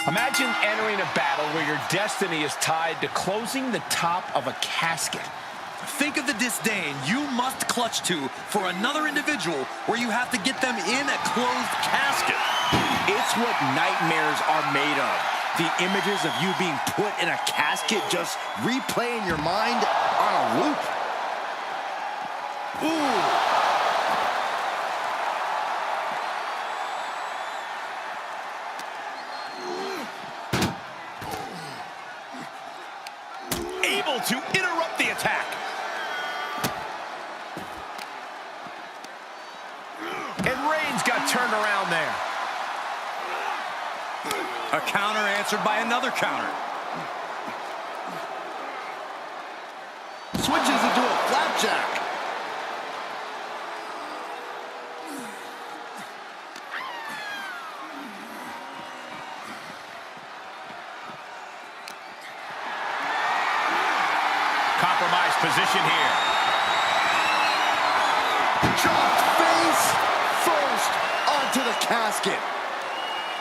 Imagine entering a battle where your destiny is tied to closing the top of a casket. Think of the disdain you must clutch to for another individual where you have to get them in a closed casket. It's what nightmares are made of. The images of you being put in a casket just replay in your mind on a loop. Ooh. Able to interrupt the attack. And Reigns got turned around there. A counter answered by another counter. Switches into a flapjack. Compromised position here. Dropped face first onto the casket.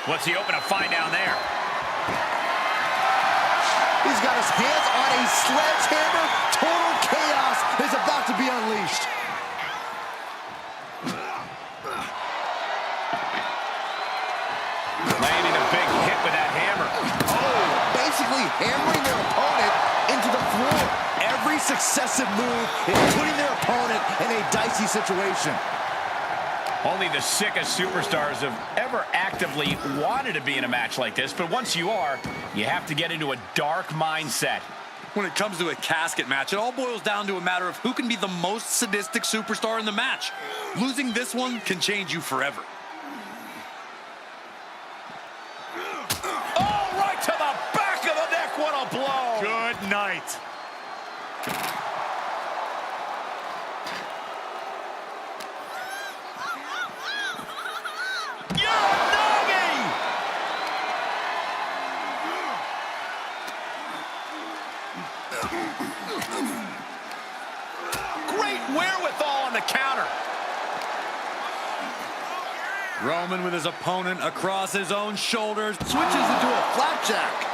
What's he open to find down there? He's got his hands on a sledgehammer. Total chaos is about to be unleashed. Landing a big hit with that hammer. Oh, basically hammering their opponent into the floor. Every successive move is putting their opponent in a dicey situation. Only the sickest superstars have ever actively wanted to be in a match like this, but once you are, you have to get into a dark mindset. When it comes to a casket match, it all boils down to a matter of who can be the most sadistic superstar in the match. Losing this one can change you forever. Oh, right to the back of the neck. What a blow. Good night. Great wherewithal on the counter. Roman with his opponent across his own shoulders. Switches into a flapjack.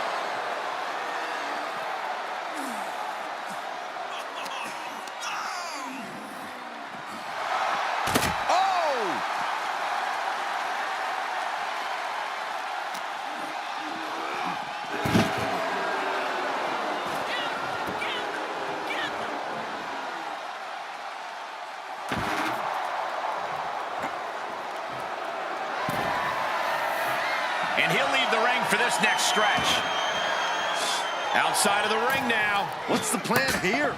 And he'll leave the ring for this next stretch. Outside of the ring now. What's the plan here?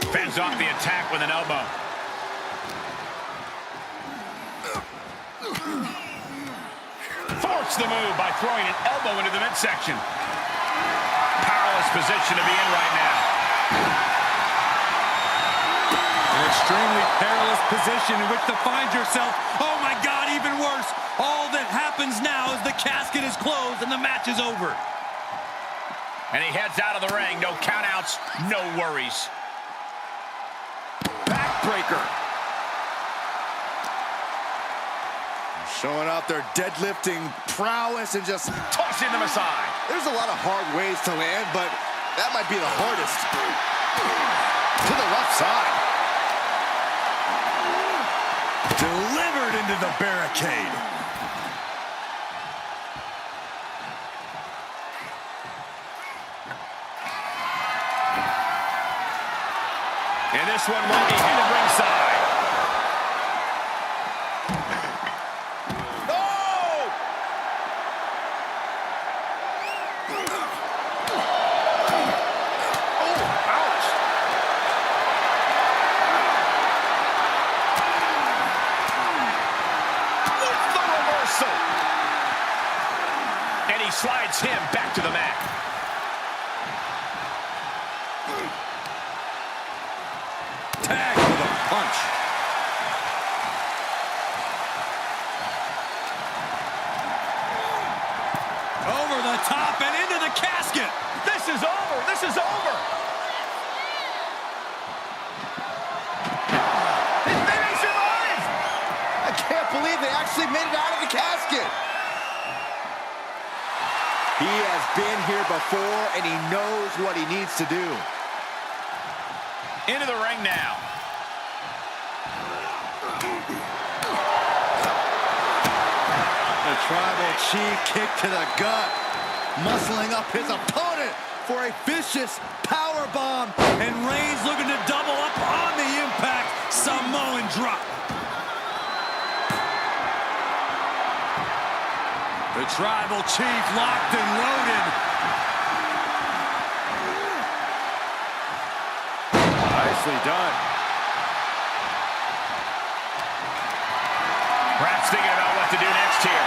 Fends off the attack with an elbow. Forced the move by throwing an elbow into the midsection. Powerless position to be in right now. An extremely perilous position in which to find yourself. Oh my God, even worse. All that happens now is the casket is closed and the match is over. And he heads out of the ring. No countouts, no worries. Backbreaker. Showing off their deadlifting prowess and just Tossing them aside. There's a lot of hard ways to land, but that might be the hardest. To the left side. Delivered into the barricade. And this one will be hit at ringside. Oh! Oh, ouch! With the reversal. And he slides him back to the mat. Tag with a punch. Over the top and into the casket. This is over. This is over. They may survive. I can't can't believe they actually made it out of the casket. He has been here before, and he knows what he needs to do. Into the ring now. The Tribal Chief kick to the gut, muscling up his opponent for a vicious power bomb. And Reigns looking to double up on the impact. Samoan drop. The Tribal Chief locked and loaded. Nicely done. Perhaps thinking about what to do next here.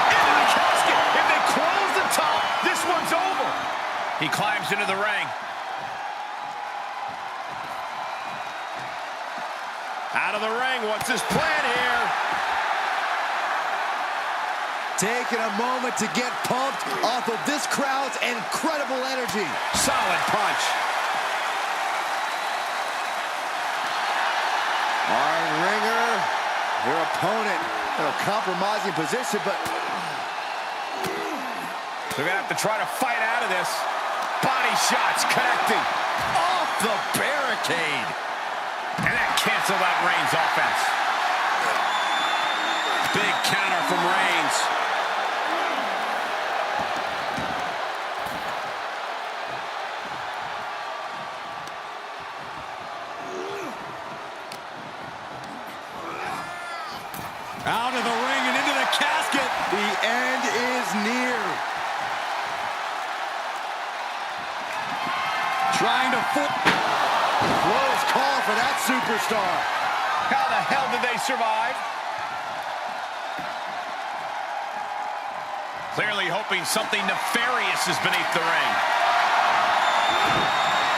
Into the casket. If they close the top, this one's over. He climbs into the ring. Out of the ring. What's his plan here? Taking a moment to get pumped off of this crowd's incredible energy. Solid punch. Iron Ringer, your opponent in a compromising position, but They're going to have to try to fight out of this. Body shots connecting. off the barricade. And that canceled out Reigns' offense. Big counter from Reigns. Out of the ring and into the casket. The end is near. Trying to Close call for that superstar. How the hell did they survive? Clearly hoping something nefarious is beneath the ring.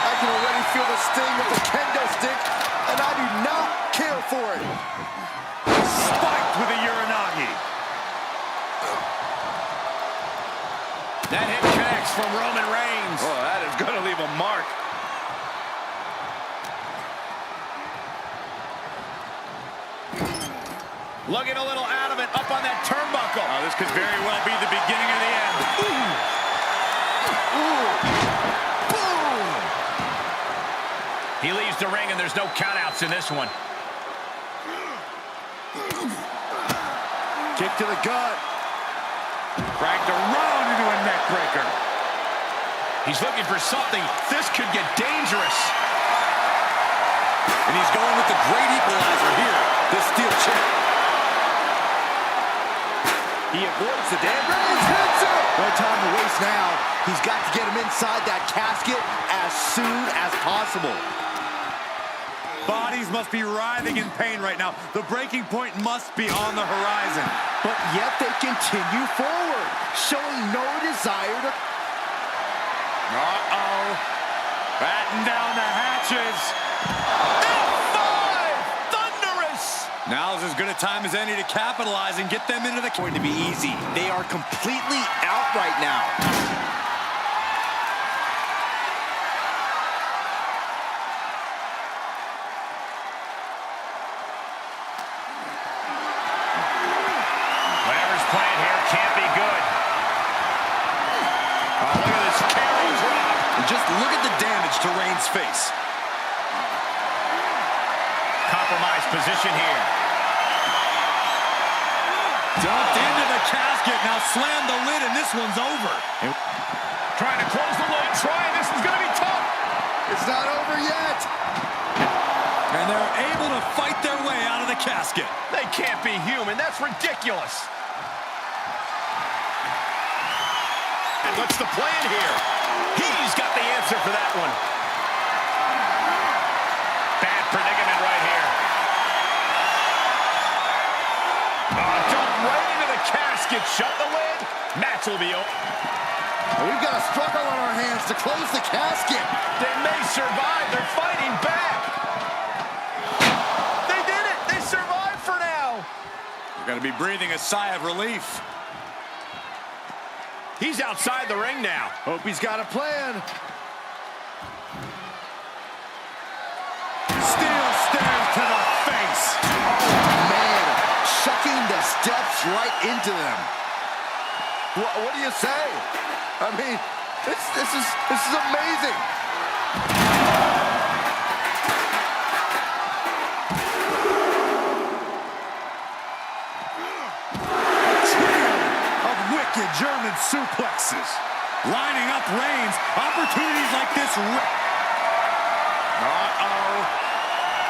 I can already feel the sting of the kendo stick, and I do not care for it. spiked with a Uranagi. That hit connects from Roman Reigns. Oh, that is going to leave a mark. Looking a little out of it, up on that turnbuckle. Oh, this could very well be the beginning of the end. Ooh. Boom! He leaves the ring, and there's no countouts in this one. Kick to the gut. Cranked around into a neck breaker. He's looking for something. This could get dangerous. And he's going with the great equalizer here. This steel chair. He avoids the damage. Reigns hits it! No time to waste now. He's got to get him inside that casket as soon as possible. Bodies must be writhing in pain right now. The breaking point must be on the horizon. But yet they continue forward, showing no desire to... Uh-oh. Batten down the hatches. Now's as good a time as any to capitalize and get them into the... Going to be easy. They are completely out right now. Whatever's playing here can't be good. Oh, look at this carry drop. And just look at the damage to Reigns' face. Compromised position here. Dumped into the casket. Now slam the lid, and this one's over. Trying to close the lid. This is going to be tough. It's not over yet. And they're able to fight their way out of the casket. They can't be human. That's ridiculous. And what's the plan here? He's got the answer for that one. Bad predicament right here. Dumped right into the casket. Shut the lid. Match will be over. We've got a struggle on our hands to close the casket. They may survive. They're fighting back. They did it. They survived for now. You're going to be breathing a sigh of relief. He's outside the ring now. Hope he's got a plan. Steel stairs to the face. What do you say? I mean, this is amazing. Of wicked German suplexes. Lining up Reigns. Opportunities like this. Uh-oh.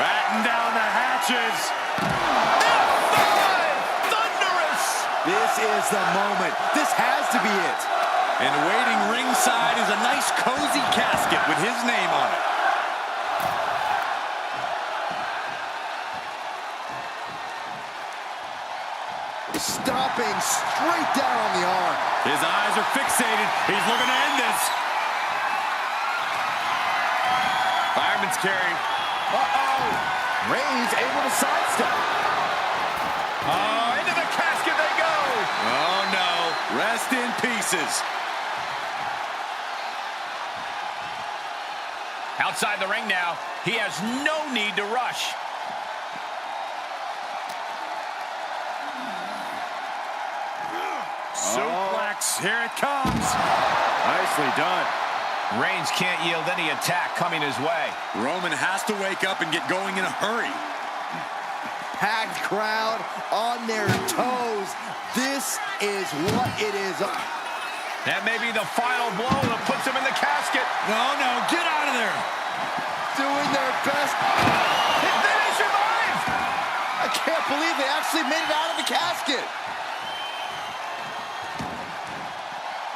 Batten down the hatches. This is the moment. This has to be it. And waiting ringside is a nice cozy casket with his name on it. Stomping straight down on the arm. His eyes are fixated. He's looking to end this. Fireman's carry. Uh-oh. Reigns able to sidestep. Oh, into the casket they go. Oh, no. Rest in pieces. Outside the ring now. He has no need to rush. Suplex. Here it comes. Nicely done. Reigns can't yield any attack coming his way. Roman has to wake up and get going in a hurry. Packed crowd on their toes. This is what it is. That may be the final blow that puts him in the casket. No, get out of there. Doing their best. And then he survived. I can't believe they actually made it out of the casket.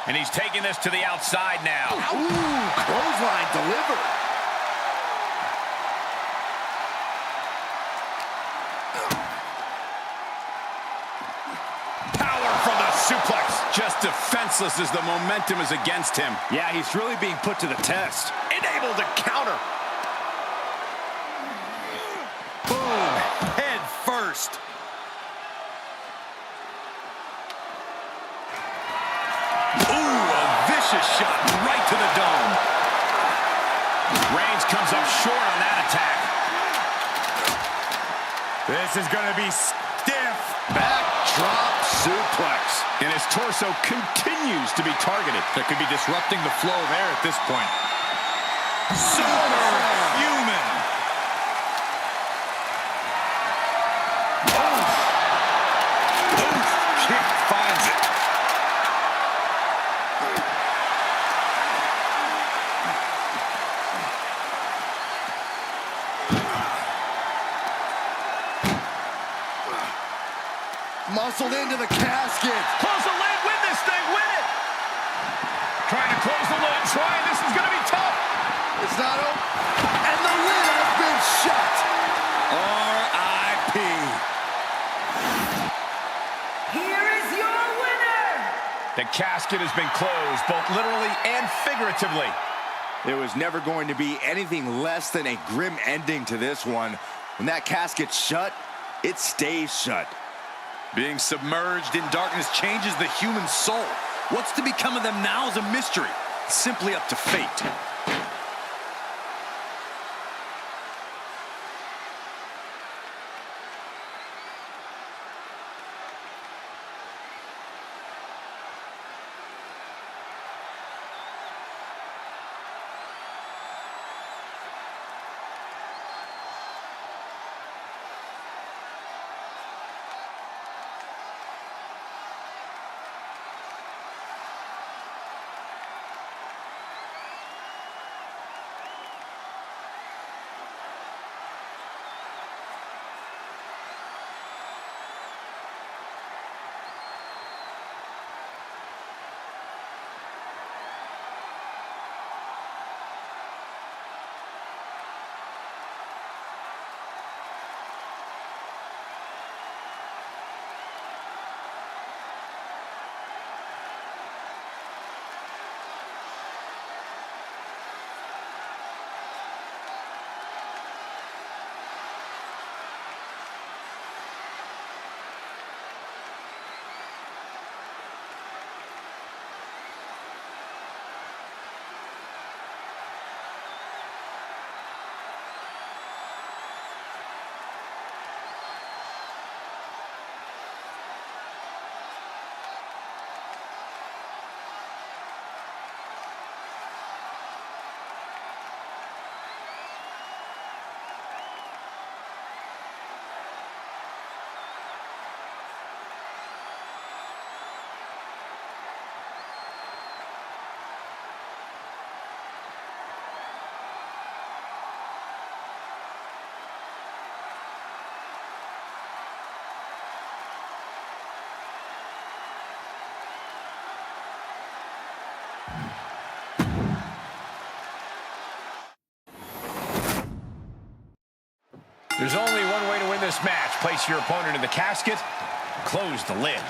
And he's taking this to the outside now. Ooh, clothesline delivered. Power from the suplex. Just defenseless as the momentum is against him. Yeah, he's really being put to the test. Unable to counter. Boom. Head first. Shot right to the dome. Reigns comes up short on that attack. This is going to be stiff. Backdrop suplex. And his torso continues to be targeted. That could be disrupting the flow of air at this point. Superhuman. Kick finds it. Muscled into the casket. Close the lid, win this thing, win it! Trying to close the lid, this is gonna be tough. It's not open. And the lid has been shut. R.I.P. Here is your winner. The casket has been closed, both literally and figuratively. There was never going to be anything less than a grim ending to this one. When that casket's shut, it stays shut. Being submerged in darkness changes the human soul. What's to become of them now is a mystery. It's simply up to fate. There's only one way to win this match. Place your opponent in the casket, close the lid.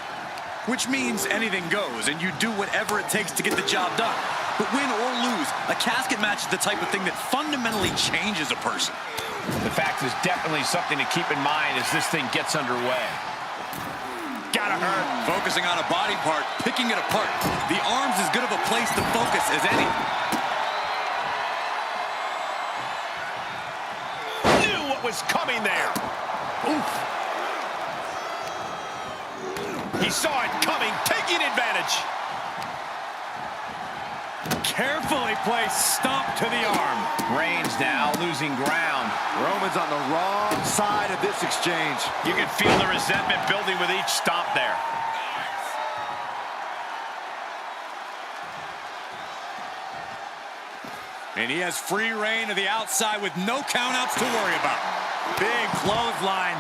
Which means anything goes, and you do whatever it takes to get the job done. But win or lose, a casket match is the type of thing that fundamentally changes a person. The fact is definitely something to keep in mind as this thing gets underway. Gotta hurt. Focusing on a body part, picking it apart. The arm's as good of a place to focus as any. Knew what was coming there. Oof. He saw it coming, taking advantage. Carefully placed stomp to the arm. Reigns now losing ground. Roman's on the wrong side of this exchange. You can feel the resentment building with each stomp there. And he has free reign to the outside with no countouts to worry about. Big clothesline.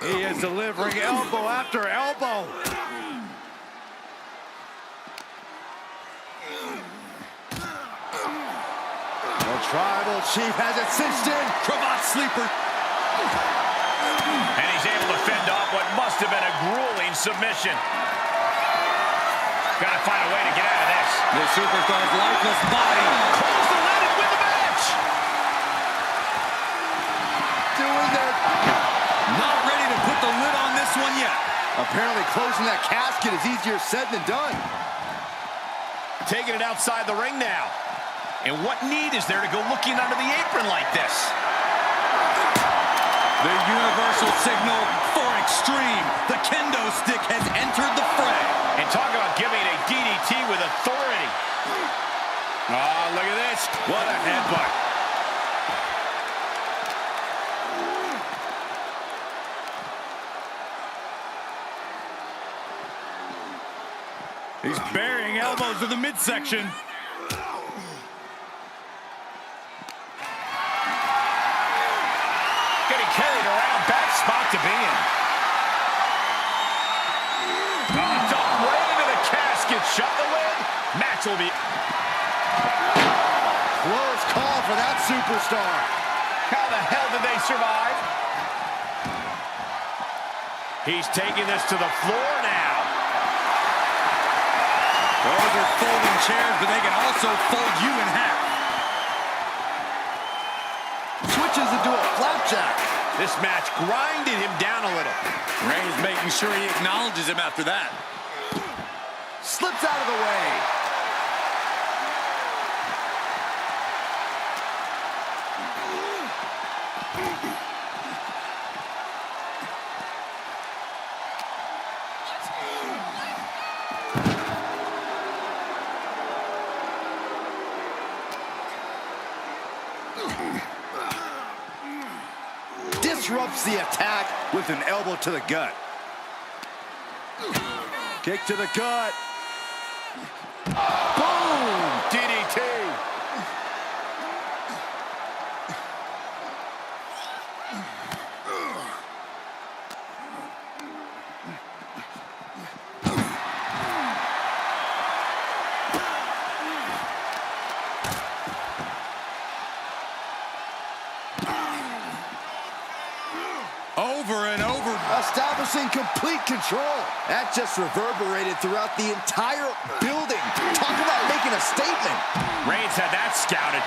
He is delivering elbow after elbow. The tribal chief has it cinched in. Cravat sleeper. And he's able to fend off what must have been a grueling submission. Gotta find a way to get out of this. The superstar's lifeless body. Close the lid and win the match. Doing their... Not ready to put the lid on this one yet. Apparently closing that casket is easier said than done. Taking it outside the ring now. And what need is there to go looking under the apron like this? The universal signal for extreme. The kendo stick has entered the fray. And talk about giving a DDT with authority. Oh, look at this. What a headbutt. He's burying elbows to the midsection. Getting carried around, bad spot to be in. Dumped right into the casket, shut the lid. Match will be... Close call for that superstar. How the hell did they survive? He's taking this to the floor now. Those are folding chairs, but they can also fold you in half. Switches into a flapjack. This match grinded him down a little. Reigns making sure he acknowledges him after that. Slips out of the way. Disrupts the attack with an elbow to the gut. Kick to the gut. Boom! DDT. Over and over. Establishing complete control. That just reverberated throughout the entire building. Talk about making a statement. Reigns had that scouted.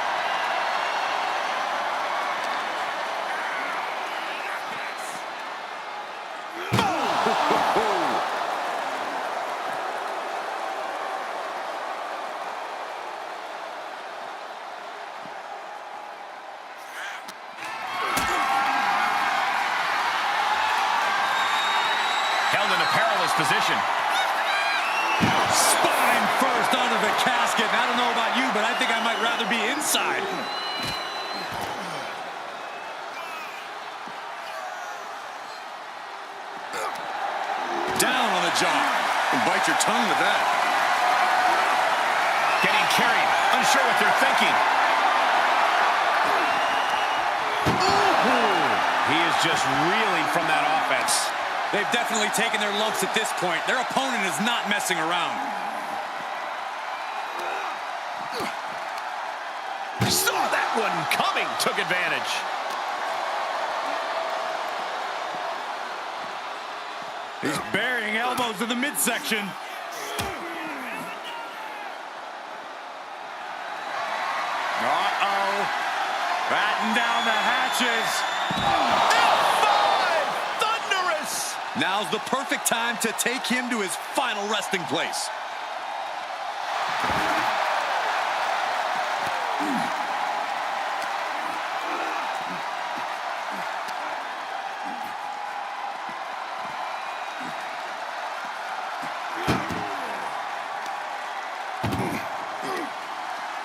Held in a perilous position. Spine first onto the casket. I don't know about you, but I think I might rather be inside. Down on the jaw. And bite your tongue with that. Getting carried, unsure what they're thinking. Ooh. He is just reeling from that offense. They've definitely taken their lumps at this point. Their opponent is not messing around. one coming, took advantage. He's burying elbows in the midsection. Uh-oh. Batten down the hatches. F5! Thunderous! Now's the perfect time to take him to his final resting place.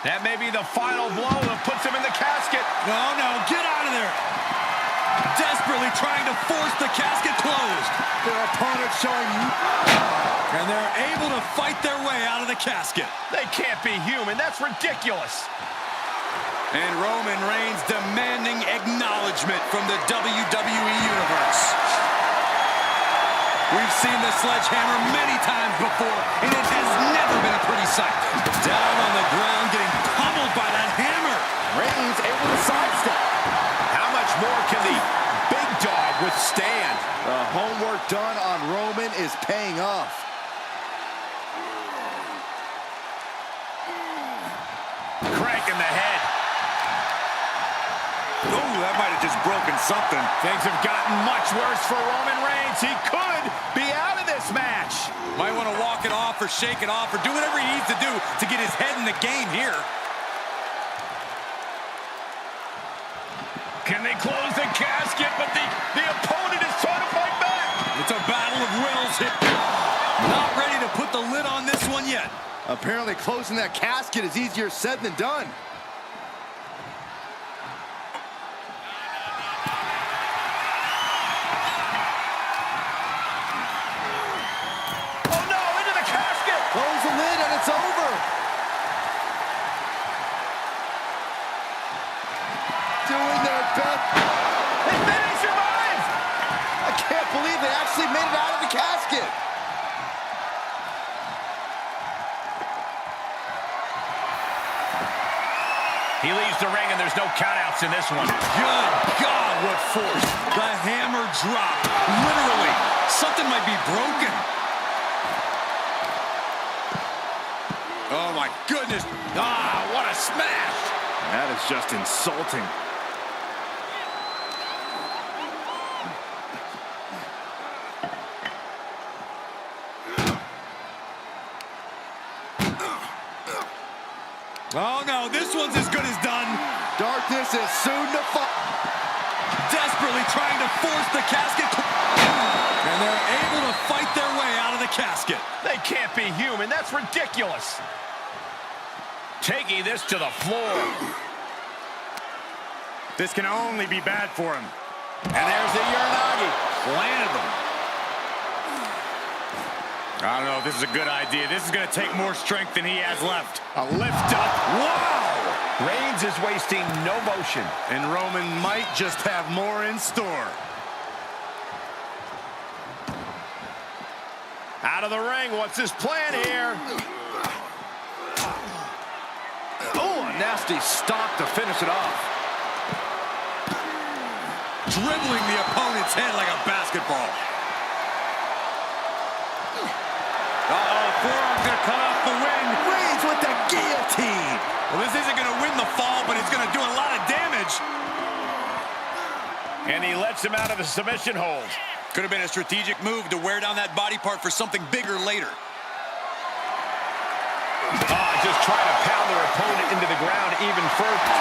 That may be the final blow that puts him in the casket. No, no, get out of there. Desperately trying to force the casket closed. Their opponent showing... And they're able to fight their way out of the casket. They can't be human. That's ridiculous. And Roman Reigns demanding acknowledgement from the WWE Universe. We've seen the sledgehammer many times before, and it has never been a pretty sight. Down on the ground, getting pummeled by that hammer. Reigns able to sidestep. How much more can the big dog withstand? The homework done on Roman is paying off. Crank in the head. Oh, that might have just broken something. Things have gotten much worse for Roman Reigns. He could be out of this match. Might want to walk it off or shake it off or do whatever he needs to do to get his head in the game here. Can they close the casket? But the opponent is trying to fight back. It's a battle of wills. Not ready to put the lid on this one yet. Apparently closing that casket is easier said than done. Oh no, into the casket. Close the lid and it's over. Doing their best. And then he survives. I can't believe they actually made it out of the casket. He leaves the ring and there's no countouts in this one. Good God, what force. The hammer dropped. Literally, something might be broken. Oh my goodness. Ah, what a smash. That is just insulting. Oh no, this one's as good as done. Darkness is soon to fall. Desperately trying to force the casket. And they're able to fight their way out of the casket. They can't be human. That's ridiculous. Taking this to the floor. This can only be bad for him. And there's the Uranagi. Landed them. I don't know if this is a good idea. This is going to take more strength than he has left. A lift up. Wow! Reigns is wasting no motion. And Roman might just have more in store. Out of the ring. What's his plan here? Oh, a nasty stop to finish it off. Dribbling the opponent's head like a basketball. Uh-oh, forearm's gonna cut off the win. Reigns with the guillotine. Well, this isn't gonna win the fall, but it's gonna do a lot of damage. And he lets him out of the submission hold. Could have been a strategic move to wear down that body part for something bigger later. Just trying to pound their opponent into the ground even further.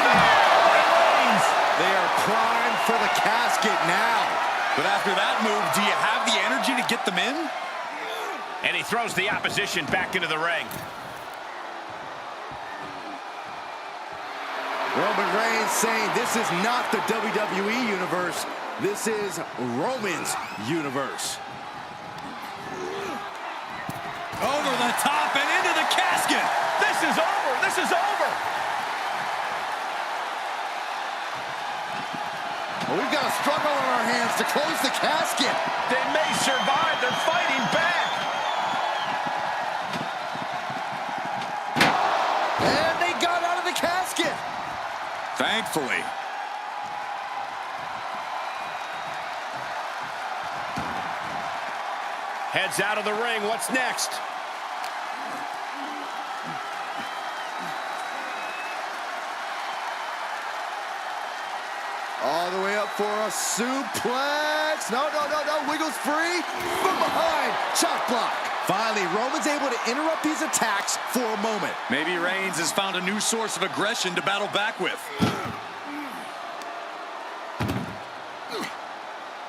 They are primed for the casket now. But after that move, do you have the energy to get them in? And he throws the opposition back into the ring. Roman Reigns saying this is not the WWE Universe. This is Roman's universe. Over the top and into the casket. This is over. This is over. Well, we've got a struggle on our hands to close the casket. They may survive. They're fighting back. And they got out of the casket. Thankfully. Heads out of the ring. What's next? All the way up for a suplex. No. Wiggles free. From behind. Chop block. Finally, Roman's able to interrupt these attacks for a moment. Maybe Reigns has found a new source of aggression to battle back with.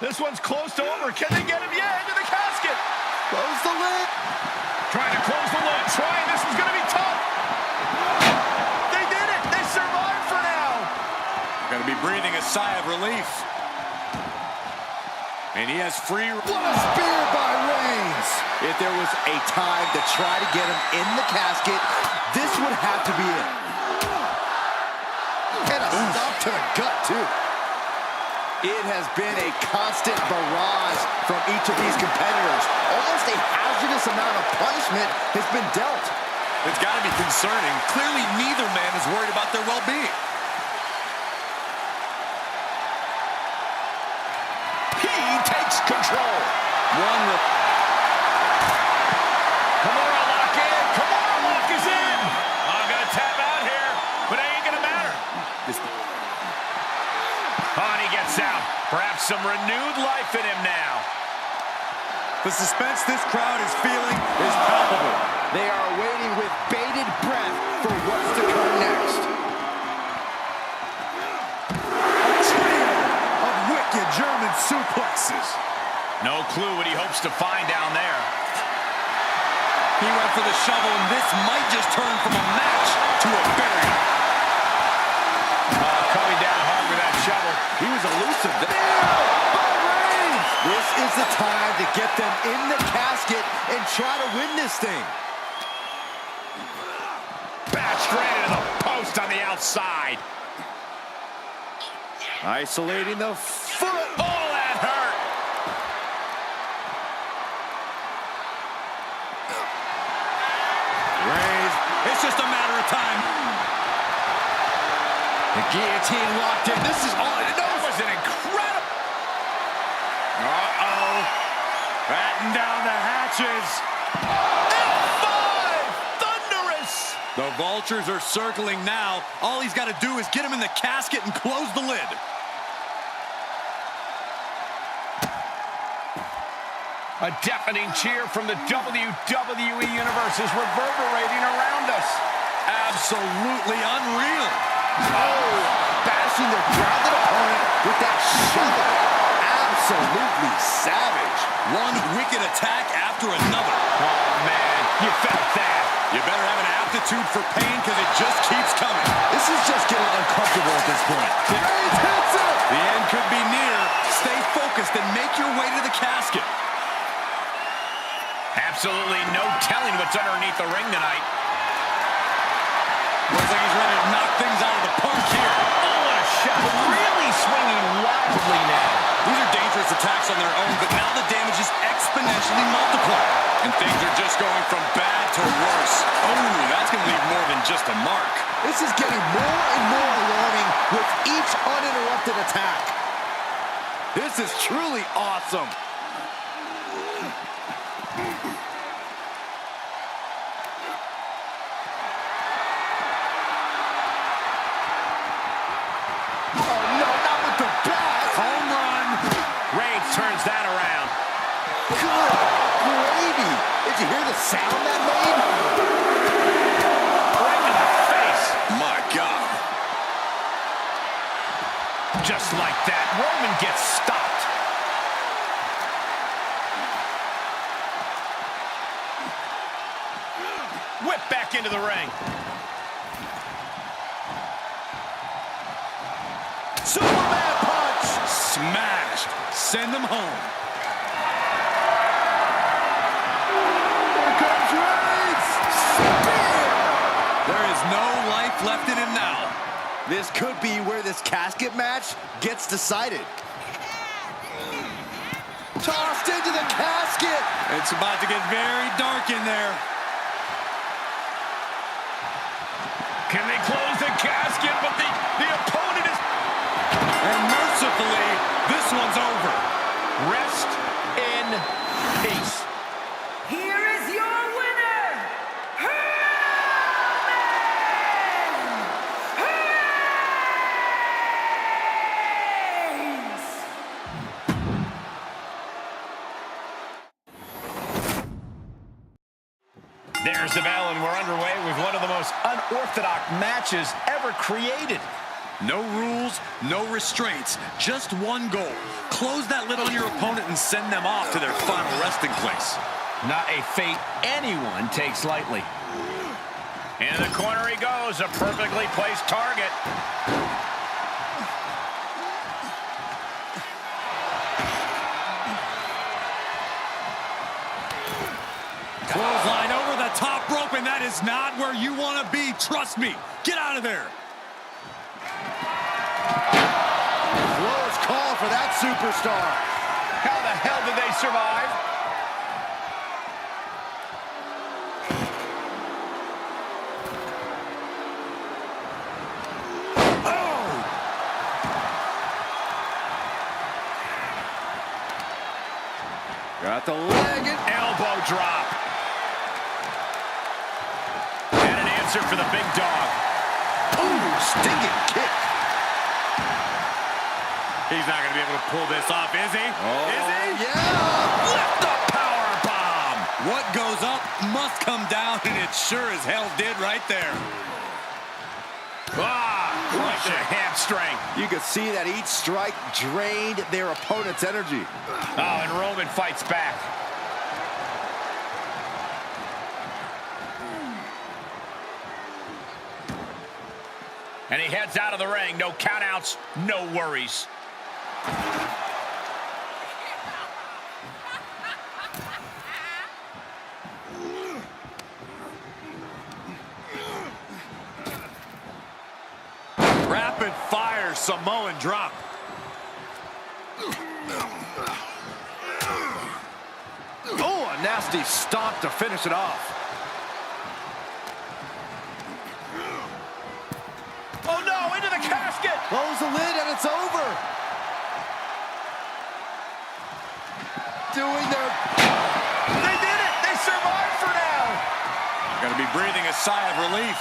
This one's close to over. Can they get him? Yeah, into the casket. Close the lid. Trying to close the lid. Trying. This is going to be tough. They did it. They survived for now. Going to be breathing a sigh of relief. And he has free... What a spear by Reigns. If there was a time to try to get him in the casket, this would have to be it. And a stop to the gut, too. It has been a constant barrage from each of these competitors. Almost a hazardous amount of punishment has been dealt. It's got to be concerning. Clearly, neither man is worried about their well-being. He takes control. Kimura lock in. Kimura lock is in. I'm going to tap out here, but it ain't going to matter. And he gets out. Perhaps some renewed life in him now. The suspense this crowd is feeling is palpable. They are waiting with bated breath for what's to come next. A trio of wicked German suplexes. No clue what he hopes to find down there. He went for the shovel, and this might just turn from a match to a burial. Coming down hard with that shovel. He was elusive there. This is the time to get them in the casket and try to win this thing. Back straight into the post on the outside. Isolating the foot. Oh, that hurt. Reigns, it's just a matter of time. The guillotine locked in. This is all it That was an incredible. Uh-oh. Batten down the hatches. F5! Thunderous! The vultures are circling now. All he's got to do is get him in the casket and close the lid. A deafening cheer from the WWE Universe is reverberating around us. Absolutely unreal. Oh, bashing their grounded opponent with that shovel. Absolutely savage. One wicked attack after another. Oh, man, you felt that. You better have an aptitude for pain because it just keeps coming. This is just getting uncomfortable at this point. Reigns hits it. The end could be near. Stay focused and make your way to the casket. Absolutely no telling what's underneath the ring tonight. Looks like he's ready to knock things out of the park here. Oh, what a shot. Really swinging wildly now. These are dangerous attacks on their own, but now the damage is exponentially multiplied. And things are just going from bad to worse. Oh, that's going to leave more than just a mark. This is getting more and more alarming with each uninterrupted attack. This is truly awesome. Turns that around. Good gravy. Did you hear the sound that made? Right in the face. My God. Just like that, Roman gets stopped. Whip back into the ring. Superman punch. Smashed. Send them home. Here comes Reigns. Spear. There is no life left in him now. This could be where this casket match gets decided. Tossed into the casket. It's about to get very dark in there. Can they close the casket? But the opponent There's the bell, and we're underway with one of the most unorthodox matches ever created. No rules, no restraints, just one goal. Close that lid on your opponent and send them off to their final resting place. Not a fate anyone takes lightly. In the corner he goes, a perfectly placed target. Clothesline over the top rope, and that is not where you want to be. Trust me. Get out of there. Close call for that superstar. How the hell did they survive? Got the leg and Elbow drop. And an answer for the big dog. ooh, stinging kick. He's not going to be able to pull this off, is he? Oh, Is he? yeah. Lift the power bomb. What goes up must come down, and it sure as hell did right there. Crush a hamstring. You could see that each strike drained their opponent's energy. Oh, and Roman fights back. And he heads out of the ring. No countouts, no worries. Rapid fire Samoan drop. Oh, a nasty stomp to finish it off. Oh no, into the casket! Close the lid and it's over. Doing their... They did it! They survived for now! Gonna be breathing a sigh of relief.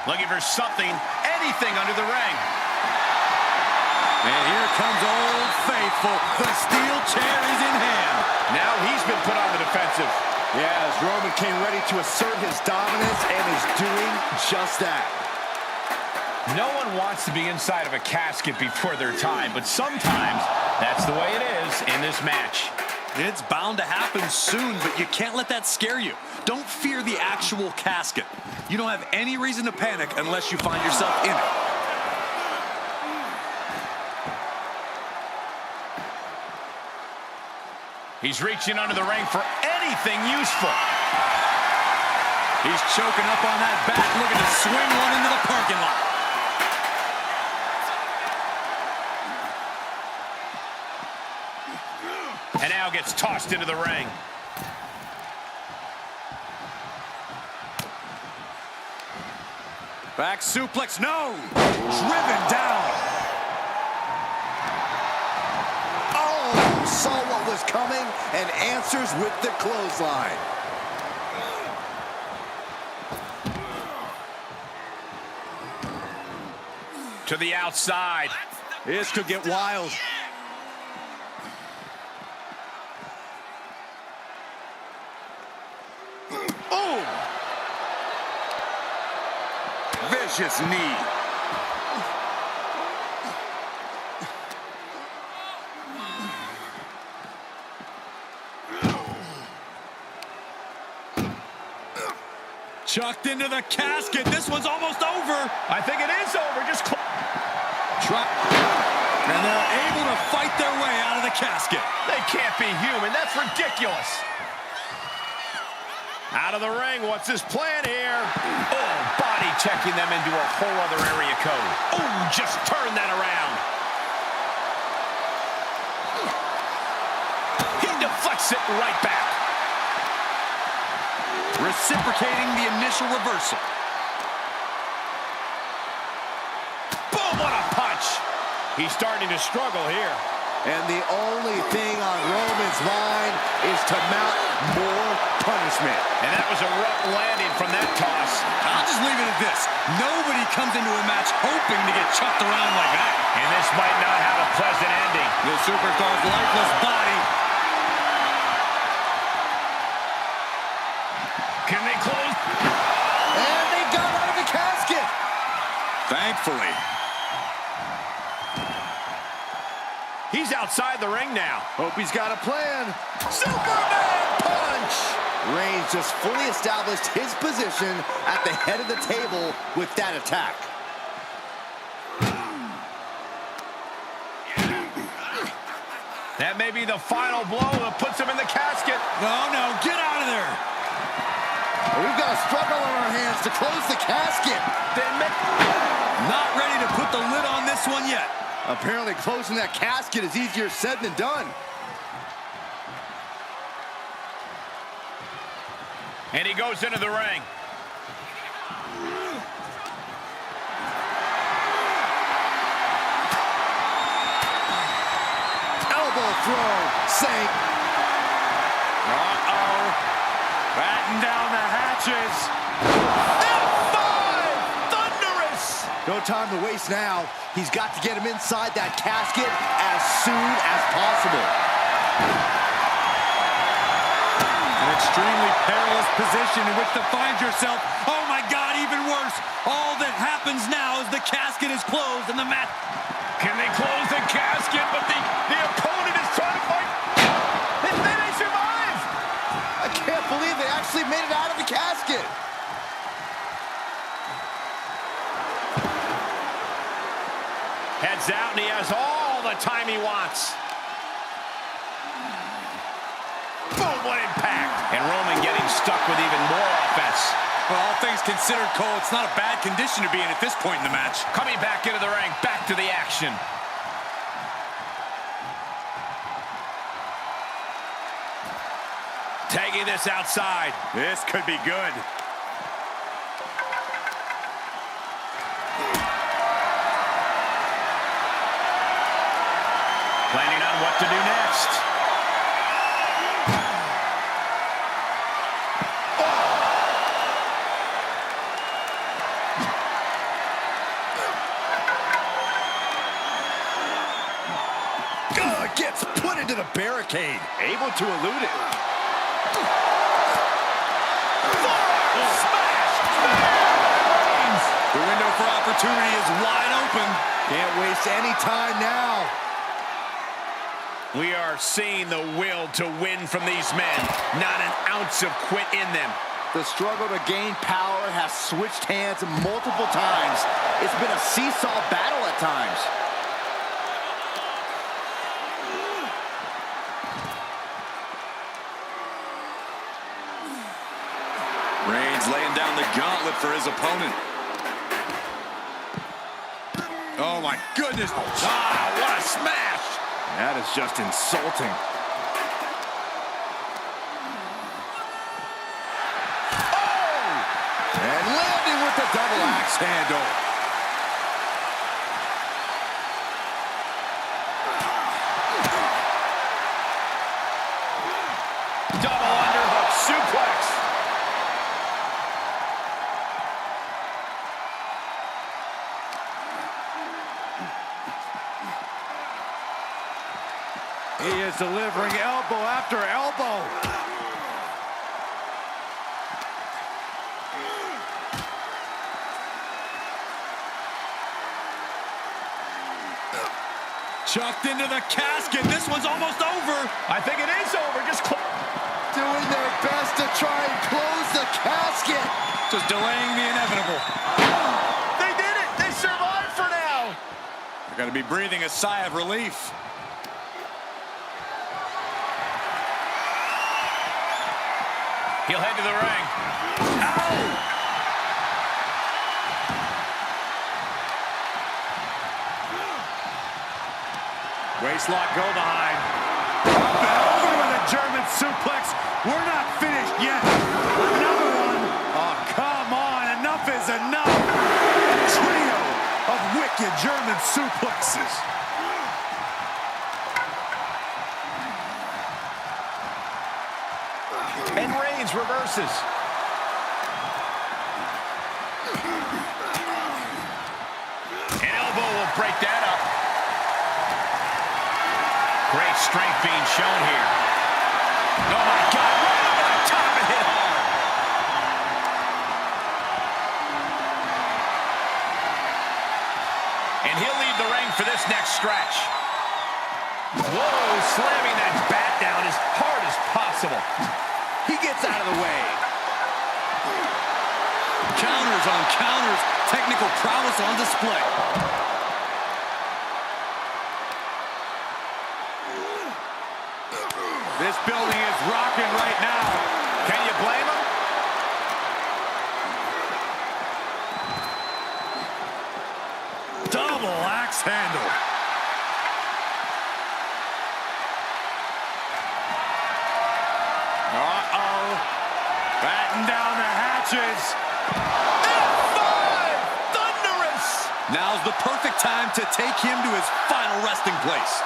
Looking for something, anything under the ring. And here comes Old Faithful. The steel chair is in hand. Now he's been put on the defensive. Yeah, as Roman came ready to assert his dominance and is doing just that. No one wants to be inside of a casket before their time, but sometimes that's the way it is in this match. It's bound to happen soon, but you can't let that scare you. Don't fear the actual casket. You don't have any reason to panic unless you find yourself in it. He's reaching under the ring for anything useful. He's choking up on that back, looking to swing one into the parking lot. And now gets tossed into the ring. Back suplex, no! Driven down. Oh, saw what was coming and answers with the clothesline. To the outside. This could get wild. Oh! Vicious knee. Chucked into the casket. This one's almost over. I think it is over. Just Drop. And they're able to fight their way out of the casket. They can't be human. That's ridiculous. Out of the ring. What's his plan here? Oh, body checking them into a whole other area code. Oh, just turn that around. He deflects it right back. Reciprocating the initial reversal. Boom, what a punch. He's starting to struggle here. And the only thing on Roman's mind is to mount more punishment. And that was a rough landing from that toss. I'll just leave it at this. Nobody comes into a match hoping to get chucked around like that. And this might not have a pleasant ending. The superstar's lifeless body thankfully. He's outside the ring now. Hope he's got a plan. Superman punch! Reigns just fully established his position at the head of the table with that attack. That may be the final blow that puts him in the casket. No, get out of there. We've got a struggle on our hands to close the casket. Not ready to put the lid on this one yet. Apparently closing that casket is easier said than done. And he goes into the ring. Elbow throw, sink. Uh-oh. Batten down the hatches. F5! Thunderous! No time to waste now. He's got to get him inside that casket as soon as possible. An extremely perilous position in which to find yourself. Oh my God, even worse. All that happens now is the casket is closed and the match. Can they close the casket? But the opponent is trying to fight. They may survive. I can't believe they actually made it out of the casket. Heads out, and he has all the time he wants. Boom, what impact. And Roman getting stuck with even more offense. Well, all things considered, Cole, it's not a bad condition to be in at this point in the match. Coming back into the ring, back to the action. Taking this outside. This could be good. Planning on what to do next. Gets put into the barricade. Able to elude it. The window for opportunity is wide open. Can't waste any time now. We are seeing the will to win from these men. Not an ounce of quit in them. The struggle to gain power has switched hands multiple times. It's been a seesaw battle at times. Reigns laying down the gauntlet for his opponent. Oh my goodness. Ah, what a smash. That is just insulting. Oh! And landing with the double axe handle. Double underhook suplex. He is delivering elbow after elbow. Chucked into the casket. This one's almost over. I think it is over. Just Doing their best to try and close the casket. Just delaying the inevitable. They did it. They survived for now. They're going to be breathing a sigh of relief. He'll head to the ring. Ow! Waistlock go behind. Up and over with a German suplex. We're not finished yet. Another one. Oh, come on. Enough is enough. A trio of wicked German suplexes. And Reigns reverses. An elbow will break that up. Great strength being shown here. Oh my God, right over the top and hit hard. And he'll leave the ring for this next stretch. Whoa, slamming that bat down as hard as possible. He gets out of the way. Counters on counters. Technical prowess on display. This building is rocking right now. Can you blame him? Double axe handle. Uh-oh. Batten down the hatches. F5! Thunderous! Now's the perfect time to take him to his final resting place.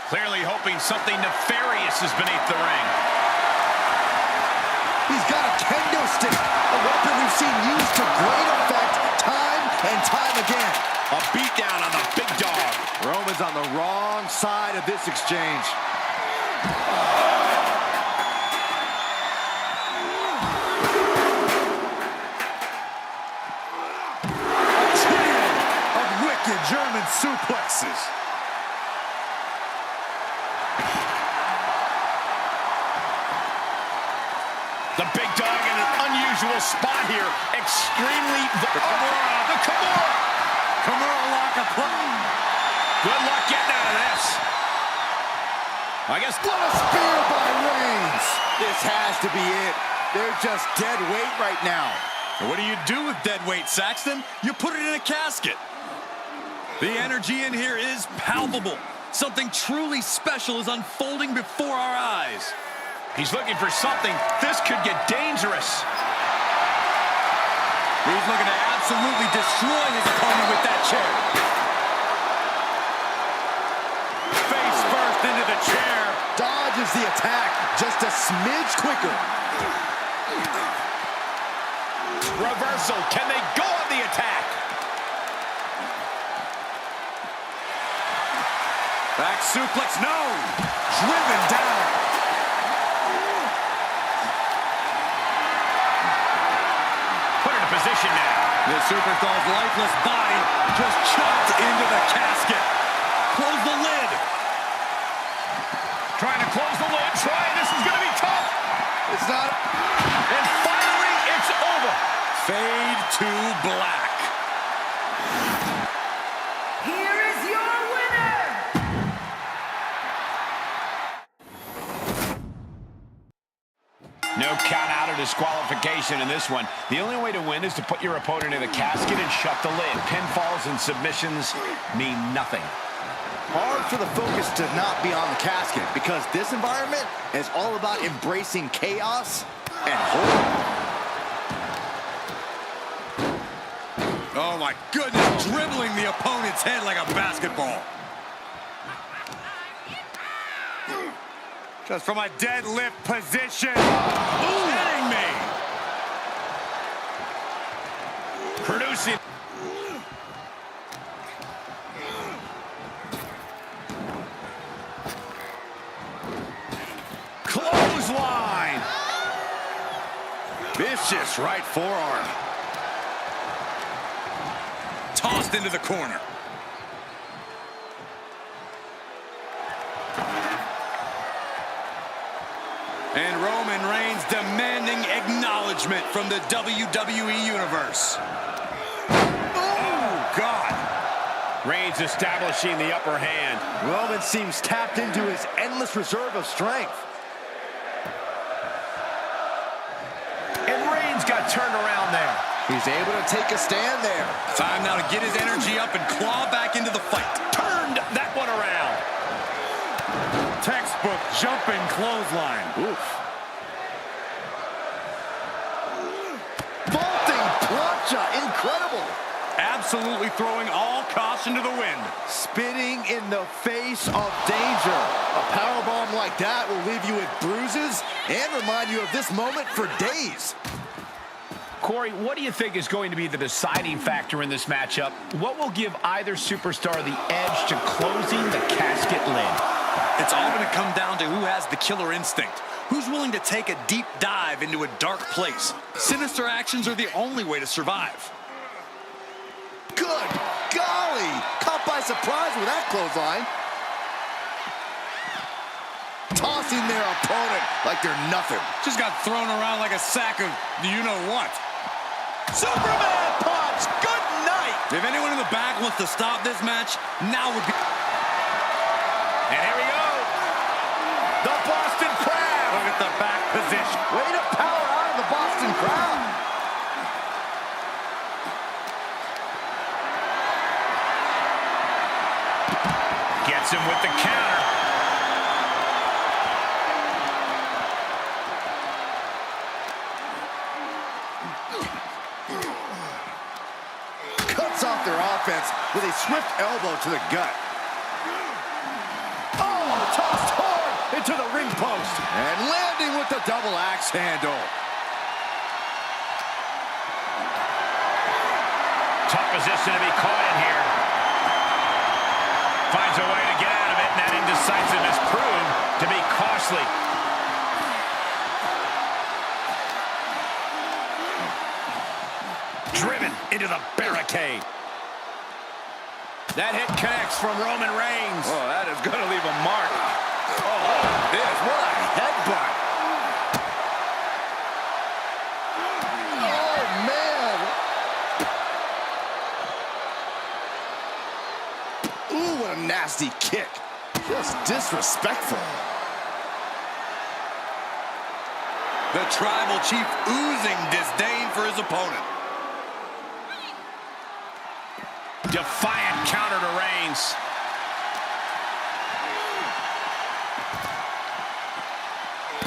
Clearly hoping something nefarious is beneath the ring. He's got a kendo stick, a weapon we've seen used to great effect time and time again. A beatdown on the big dog. Roman's on the wrong side of this exchange. Trio of wicked German suplexes. The big dog in an unusual spot here. Extremely... The Kimura! Kimura lock a play. Good luck getting out of this. I guess... What a spear by Reigns! This has to be it. They're just dead weight right now. What do you do with dead weight, Saxton? You put it in a casket. The energy in here is palpable. Something truly special is unfolding before our eyes. He's looking for something. This could get dangerous. He's looking to absolutely destroy his opponent with that chair. Face first into the chair. Dodges the attack just a smidge quicker. Reversal. Can they go on the attack? Back suplex. No. Driven down. Position now. The superstar's lifeless body just chopped into the casket. Close the lid. Trying to close the lid. This is going to be tough. It's not. And finally, it's over. Fade to black. Here is your winner. No count out or disqualification in this one. The only way to win is to put your opponent in the casket and shut the lid. Pinfalls and submissions mean nothing. Hard for the focus to not be on the casket because this environment is all about embracing chaos and horror. Oh my goodness, dribbling the opponent's head like a basketball. Just from a deadlift position. Kidding me. Producing. Clothesline. Vicious right forearm. Tossed into the corner. And Roman Reigns demanding acknowledgement from the WWE Universe. Oh, God. Reigns establishing the upper hand. Roman seems tapped into his endless reserve of strength. And Reigns got turned around there. He's able to take a stand there. Time now to get his energy up and claw back into the fight. Turned that one around. Textbook jumping clothesline. Oof. Vaulting plancha, incredible. Absolutely throwing all caution to the wind. Spitting in the face of danger. A powerbomb like that will leave you with bruises and remind you of this moment for days. Corey, what do you think is going to be the deciding factor in this matchup? What will give either superstar the edge to closing the casket lid? It's all going to come down to who has the killer instinct. Who's willing to take a deep dive into a dark place? Sinister actions are the only way to survive. Good golly! Caught by surprise with that clothesline. Tossing their opponent like they're nothing. Just got thrown around like a sack of you-know-what. Superman punch! Good night! If anyone in the back wants to stop this match, now would be... And here we go. The Boston Crab. Look at the back position. Way to power out of the Boston Crab. Gets him with the counter. Cuts off their offense with a swift elbow to the gut. Oh, tossed hard into the ring post. And landing with the double axe handle. Tough position to be caught in here. Finds a way to get out of it, and that indecisiveness proved to be costly. Driven into the barricade. That hit connects from Roman Reigns. Oh, that is going to leave a mark. Oh, this, what a headbutt. Oh, man. Ooh, what a nasty kick. Just disrespectful. The Tribal Chief oozing disdain for his opponent. Defiant counter to Reigns.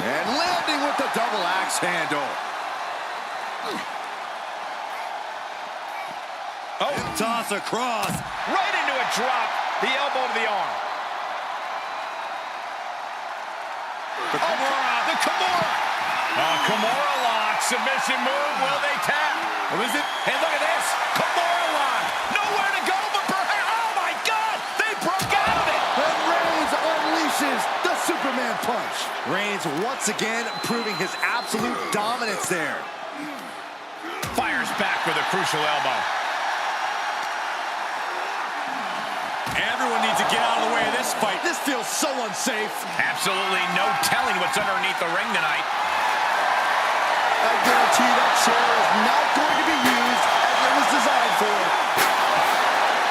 And landing with the double axe handle. Oh, toss across. Right into a drop. The elbow to the arm. The Kimura. The Kimura. Kimura lock. Submission move. Will they tap? Oh, is it? Hey, look at this. Kimura lock. Nowhere to go but perhaps. Oh, my God. They broke out of it. And Reigns unleashes the Superman punch. Reigns once again proving his absolute dominance there. Fires back with a crucial elbow. Everyone needs to get out of the way of this fight. This feels so unsafe. Absolutely no telling what's underneath the ring tonight. I guarantee that chair is not going to be used as it was designed for.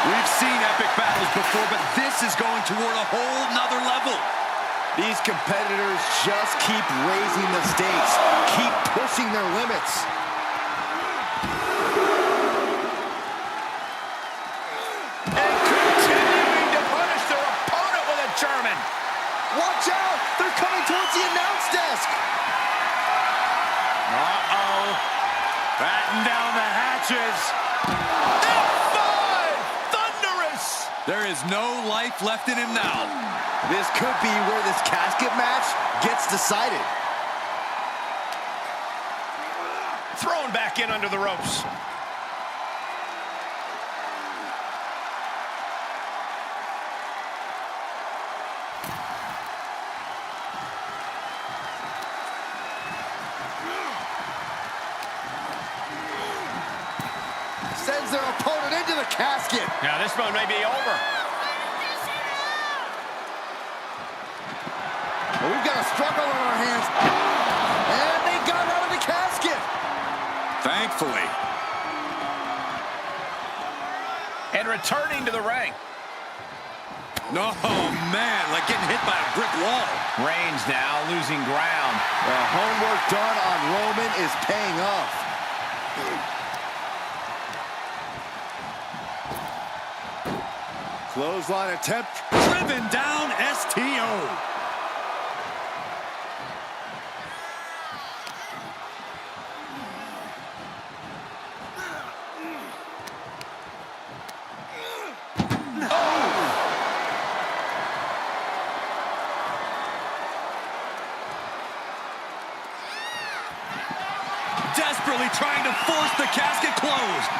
We've seen epic battles before, but this is going toward a whole nother level. These competitors just keep raising the stakes, keep pushing their limits. And continuing to punish their opponent with a German. Watch out! They're coming towards the announce desk. Uh-oh. Batten down the hatches. F5! Thunderous! There is no life left in him now. This could be where this casket match gets decided. Thrown back in under the ropes. Sends their opponent into the casket. Now this one may be over. Well, we've got a struggle on our hands. And they got out of the casket. Thankfully. And returning to the ring. No, man, like getting hit by a brick wall. Reigns now losing ground. The homework done on Roman is paying off. Clothesline attempt. Driven down STO. desperately trying to force the casket closed.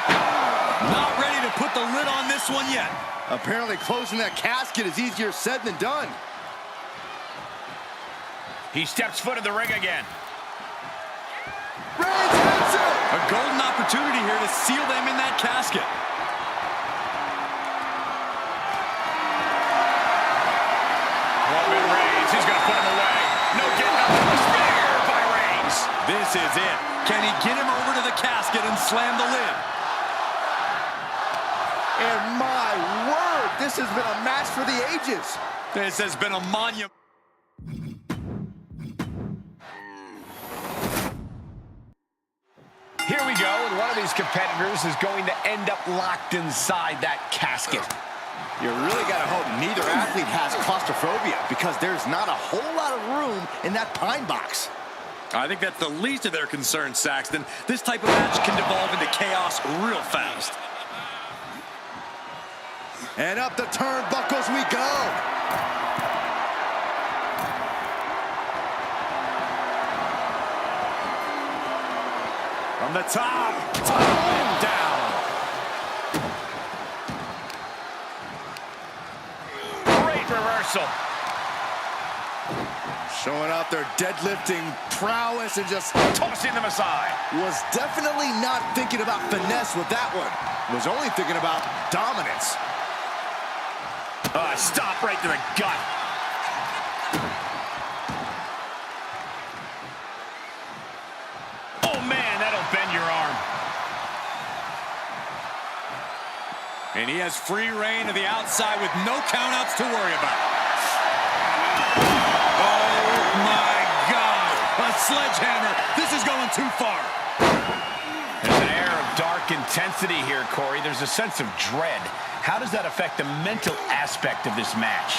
Not ready to put the lid on this one yet. Apparently closing that casket is easier said than done. He steps foot in the ring again. Reigns hits it! A golden opportunity here to seal them in that casket. Roman Reigns, he's going to put him away. No getting up. Spear by Reigns. This is it. Can he get him over to the casket and slam the lid? And my word, this has been a match for the ages. This has been a monument. Here we go, and one of these competitors is going to end up locked inside that casket. You really got to hope neither athlete has claustrophobia, because there's not a whole lot of room in that pine box. I think that's the least of their concerns, Saxton. This type of match can devolve into chaos real fast. And up the turnbuckles we go. From the top and down. Great reversal. Showing off their deadlifting prowess and just Tossing them aside. was definitely not thinking about finesse with that one. Was only thinking about dominance. Stop right to the gut. Oh, man, that'll bend your arm. And he has free reign to the outside with no countouts to worry about. Oh, my God. A sledgehammer. This is going too far. There's an air of dark intensity here, Corey. There's a sense of dread. How does that affect the mental aspect of this match?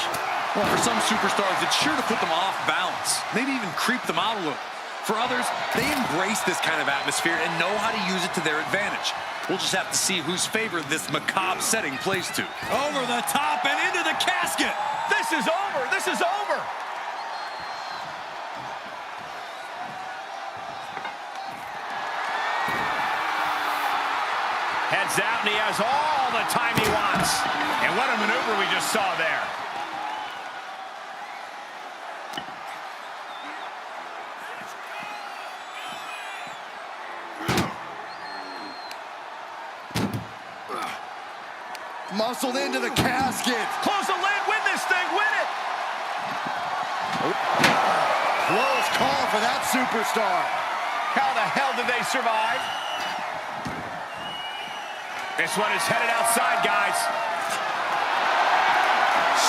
Well, for some superstars, it's sure to put them off balance. Maybe even creep them out a little. For others, they embrace this kind of atmosphere and know how to use it to their advantage. We'll just have to see whose favor this macabre setting plays to. Over the top and into the casket. This is over. This is over. Heads out, and he has all the time he wants. And what a maneuver we just saw there. Muscled into the casket. Close the lid, win this thing, win it. Close call for that superstar. How the hell did they survive? This one is headed outside, guys.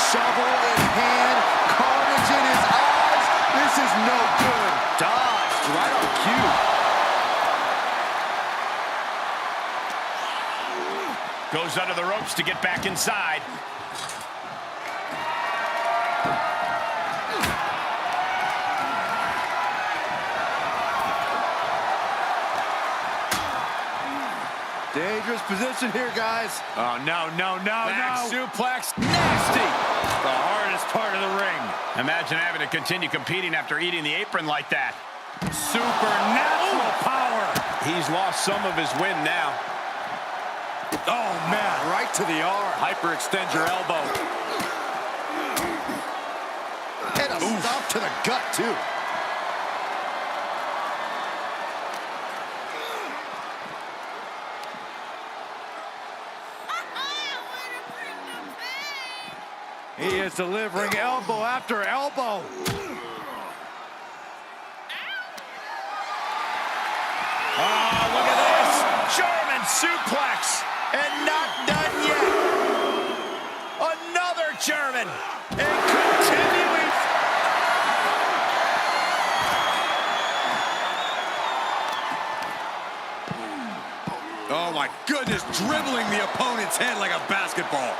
Shovel in hand, carnage in his eyes. This is no good. Dodged right on cue. Goes under the ropes to get back inside. Dangerous position here, guys. Oh, no. Back no. suplex, nasty. The hardest part of the ring. Imagine having to continue competing after eating the apron like that. Supernatural power. He's lost some of his win now. Oh, man, right to the arm. Hyperextend your elbow. And a stomp to the gut, too. He is delivering elbow after elbow. Oh, look at this. German suplex. And not done yet. Another German. And continuing. Oh, my goodness, dribbling the opponent's head like a basketball.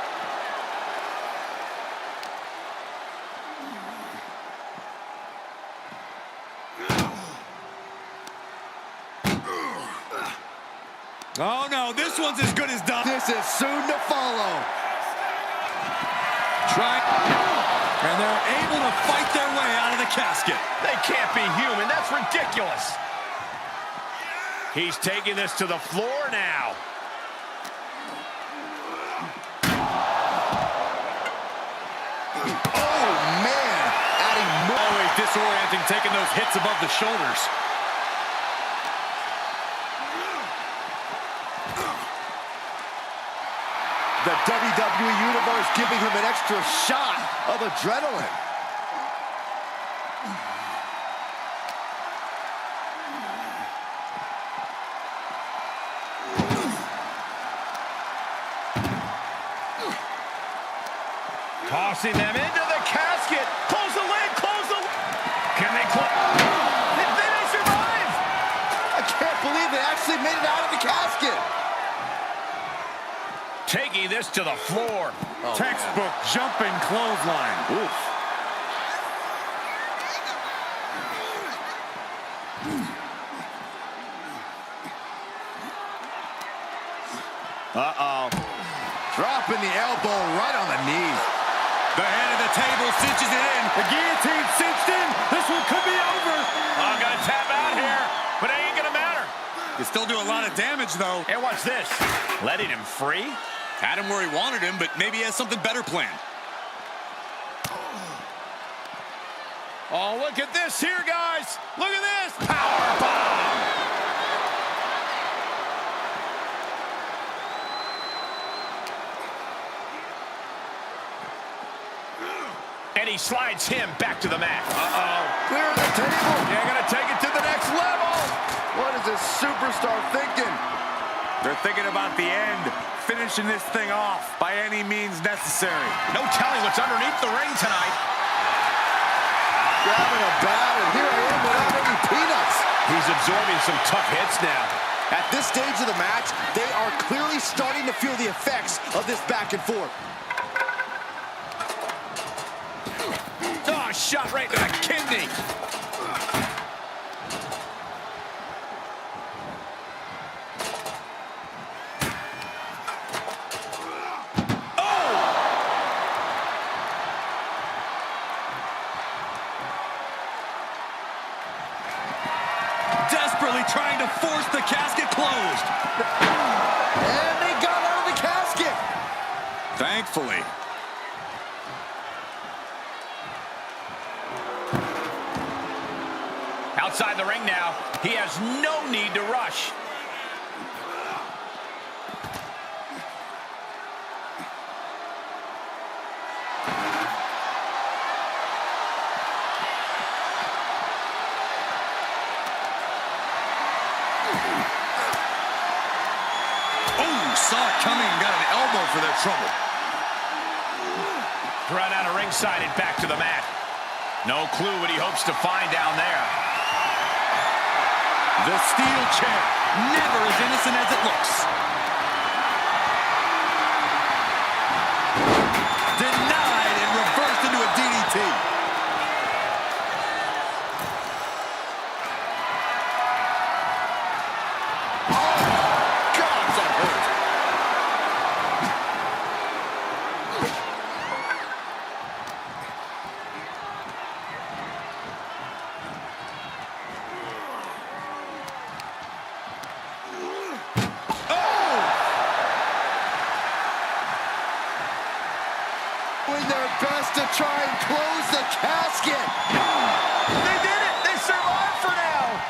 Oh, no, this one's as good as done. This is soon to follow. And they're able to fight their way out of the casket. They can't be human. That's ridiculous. He's taking this to the floor now. Oh, man. Adding more. Always disorienting, taking those hits above the shoulders. The WWE Universe giving him an extra shot of adrenaline. Tossing them into the casket. Close the lid, close the lid. Can they close? They survive. I can't believe they actually made it out of the casket. Taking this to the floor. Oh, Textbook jumping clothesline. Oof. Uh-oh. Dropping the elbow right on the knee. The head of the table cinches it in. The guillotine cinched in. This one could be over. I'm gonna tap out here, but it ain't gonna matter. You still do a lot of damage, though. And watch this. Letting him free? Had him where he wanted him, but maybe he has something better planned. Oh, look at this here, guys. Look at this. Power bomb. And he slides him back to the mat. Uh-oh. Clear the table. They're gonna take it to the next level. What is this superstar thinking? They're thinking about the end, finishing this thing off by any means necessary. No telling what's underneath the ring tonight. Grabbing a bat, and here I am without any peanuts. He's absorbing some tough hits now. At this stage of the match, they are clearly starting to feel the effects of this back and forth. Oh, shot right to the kidney. Desperately trying to force the casket closed. And they got out of the casket. Thankfully. Outside the ring now. He has no need to rush. Saw it coming and got an elbow for their trouble. Run out of ringside and back to the mat. No clue what he hopes to find down there. The steel chair, never as innocent as it looks. Denied and reversed into a DDT. Doing their best to try and close the casket. They did it! They survived for now!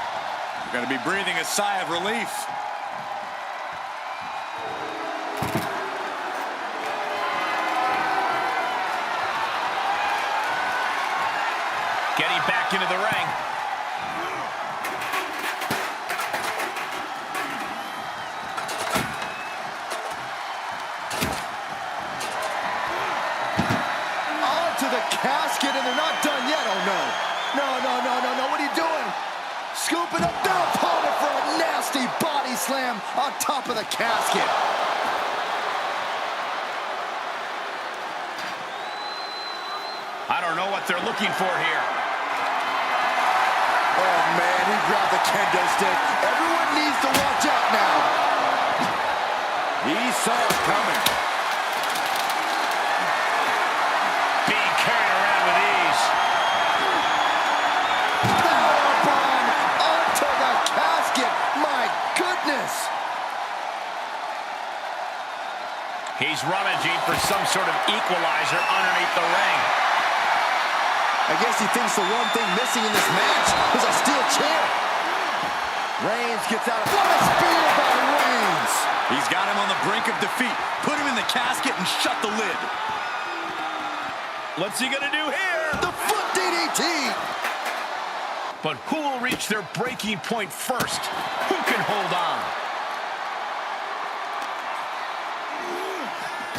Gonna be breathing a sigh of relief. Getting back into the ring. Onto the casket, and they're not done yet. Oh, no. No. What are you doing? Scooping up their opponent for a nasty body slam on top of the casket. I don't know what they're looking for here. Oh, man, he grabbed the kendo stick. Everyone needs to watch out now. He saw it coming. Being carried around with ease. Powerbomb onto the casket. My He's rummaging for some sort of equalizer underneath the ring. I guess he thinks the one thing missing in this match is a steel chair. Reigns gets out of... What a spear by Reigns! He's got him on the brink of defeat. Put him in the casket and shut the lid. What's he gonna do here? The foot DDT! But who will reach their breaking point first? Who can hold on?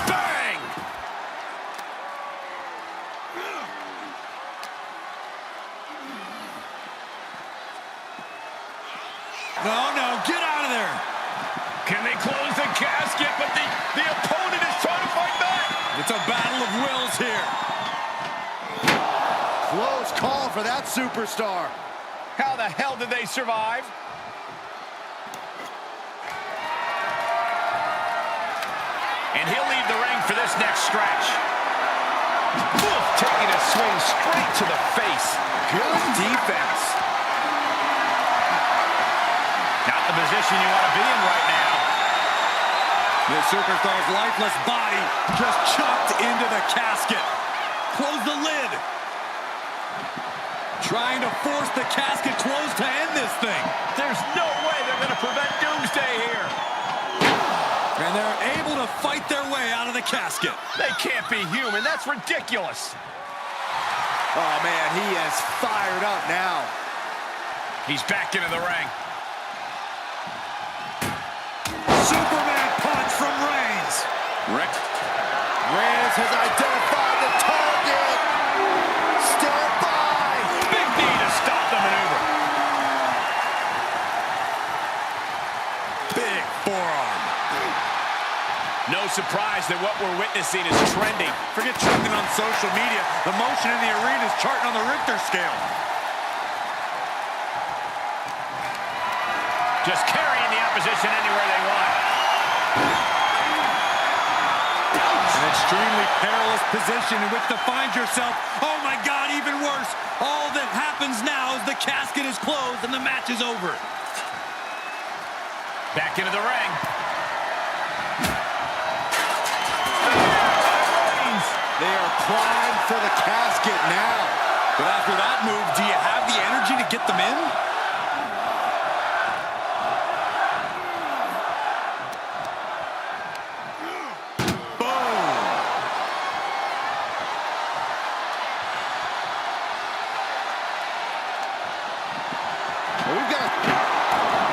Bang! No, get out of there. Can they close the casket? But the opponent is trying to fight back. It's a battle of wills here. Close call for that superstar. How the hell did they survive? And he'll leave the ring for this next stretch. Oof, taking a swing straight to the face. Good defense. Not the position you want to be in right now. The superstar's lifeless body just chucked into the casket. Close the lid. Trying to force the casket closed to end this thing. There's no way they're going to prevent Doomsday here. And they're able to fight their way out of the casket. They can't be human. That's ridiculous. Oh, man, he is fired up now. He's back into the ring. Superman punch from Reigns. Reigns has identified the target. Stand by. Big knee to stop the maneuver. Big forearm. No surprise that what we're witnessing is trending. Forget trending on social media. The motion in the arena is charting on the Richter scale. Just carrying the opposition anywhere they want. An extremely perilous position in which to find yourself. Oh my God, even worse. All that happens now is the casket is closed and the match is over. Back into the ring. They are primed for the casket now. But after that move, do you have the energy to get them in?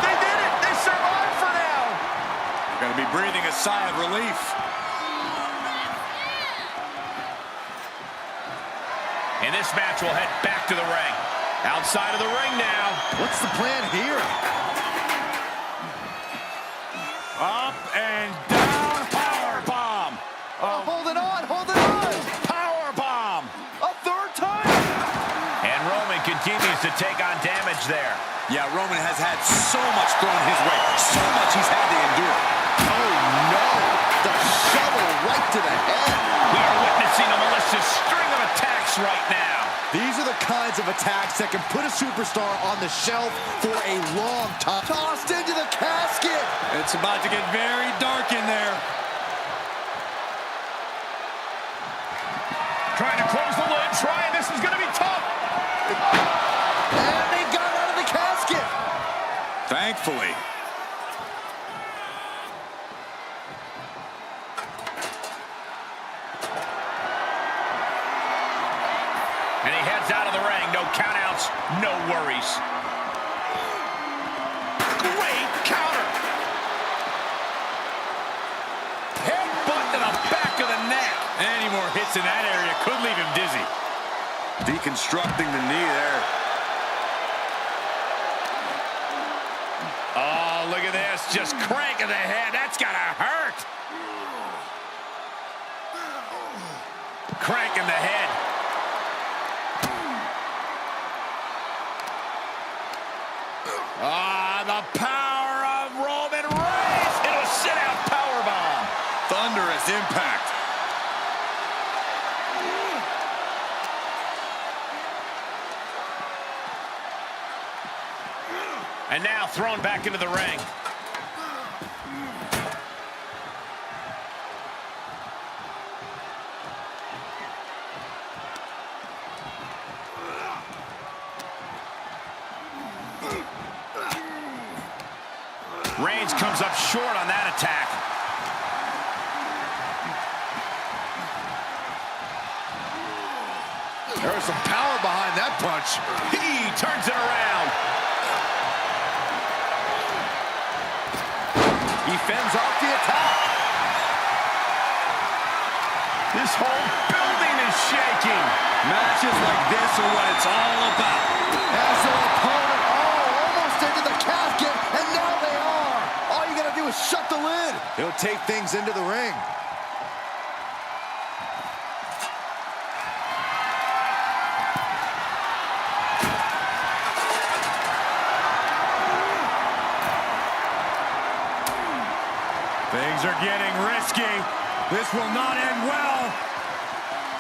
They did it! They survived for now! Gonna be breathing a sigh of relief. And this match will head back to the ring. Outside of the ring now. What's the plan here? Up and down, power bomb. Holding on, holding on. Power bomb. A third time. And Roman continues to take on damage there. Yeah, Roman has had so much thrown his way, so much he's had to endure. Oh, no. The shovel right to the head. We are witnessing a malicious string of attacks right now. These are the kinds of attacks that can put a superstar on the shelf for a long time. Tossed into the casket. It's about to get very dark in there. Trying to close the lid, this is going to be tough. And they got out of the casket. Thankfully. And he heads out of the ring. No countouts, no worries. Great counter. Headbutt to the back of the neck. Any more hits in that area could leave him dizzy. Deconstructing the knee there. Oh, look at this. Just cranking the head. That's got to hurt. Cranking the head. The power of Roman Reigns. It'll sit out powerbomb. Thunderous impact. And now thrown back into the ring. Reigns comes up short on that attack. There was some power behind that punch. He turns it around. He fends off the attack. This whole building is shaking. Matches like this are what it's all about. As their opponent, almost into the casket, and now they are. All you gotta do is shut the lid. He'll take things into the ring. Things are getting risky. This will not end well.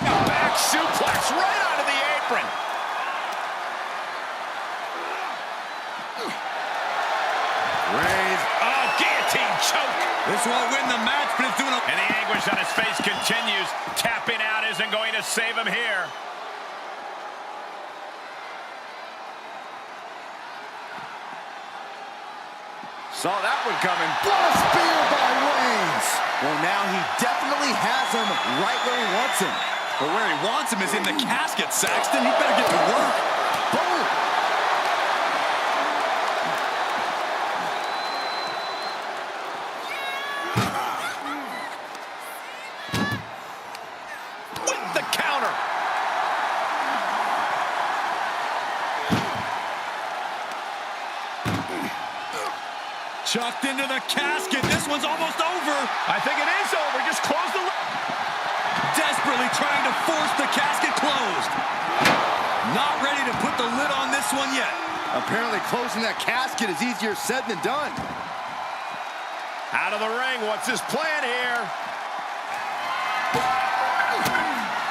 A back suplex right onto the apron. Reigns. Oh, guillotine choke. This won't win the match, but it's doing a... And the anguish on his face continues. Tapping out isn't going to save him here. Saw that one coming. What a spear by Reigns. Well, now he definitely has him right where he wants him. But where he wants him is in the casket, Saxton. He better get to work. Boom. With the counter. Chucked into the casket. This one's almost over. I think it is over. Just close the lid. Desperately trying to force the casket closed. Not ready to put the lid on this one yet. Apparently closing that casket is easier said than done. Out of the ring. What's his plan here?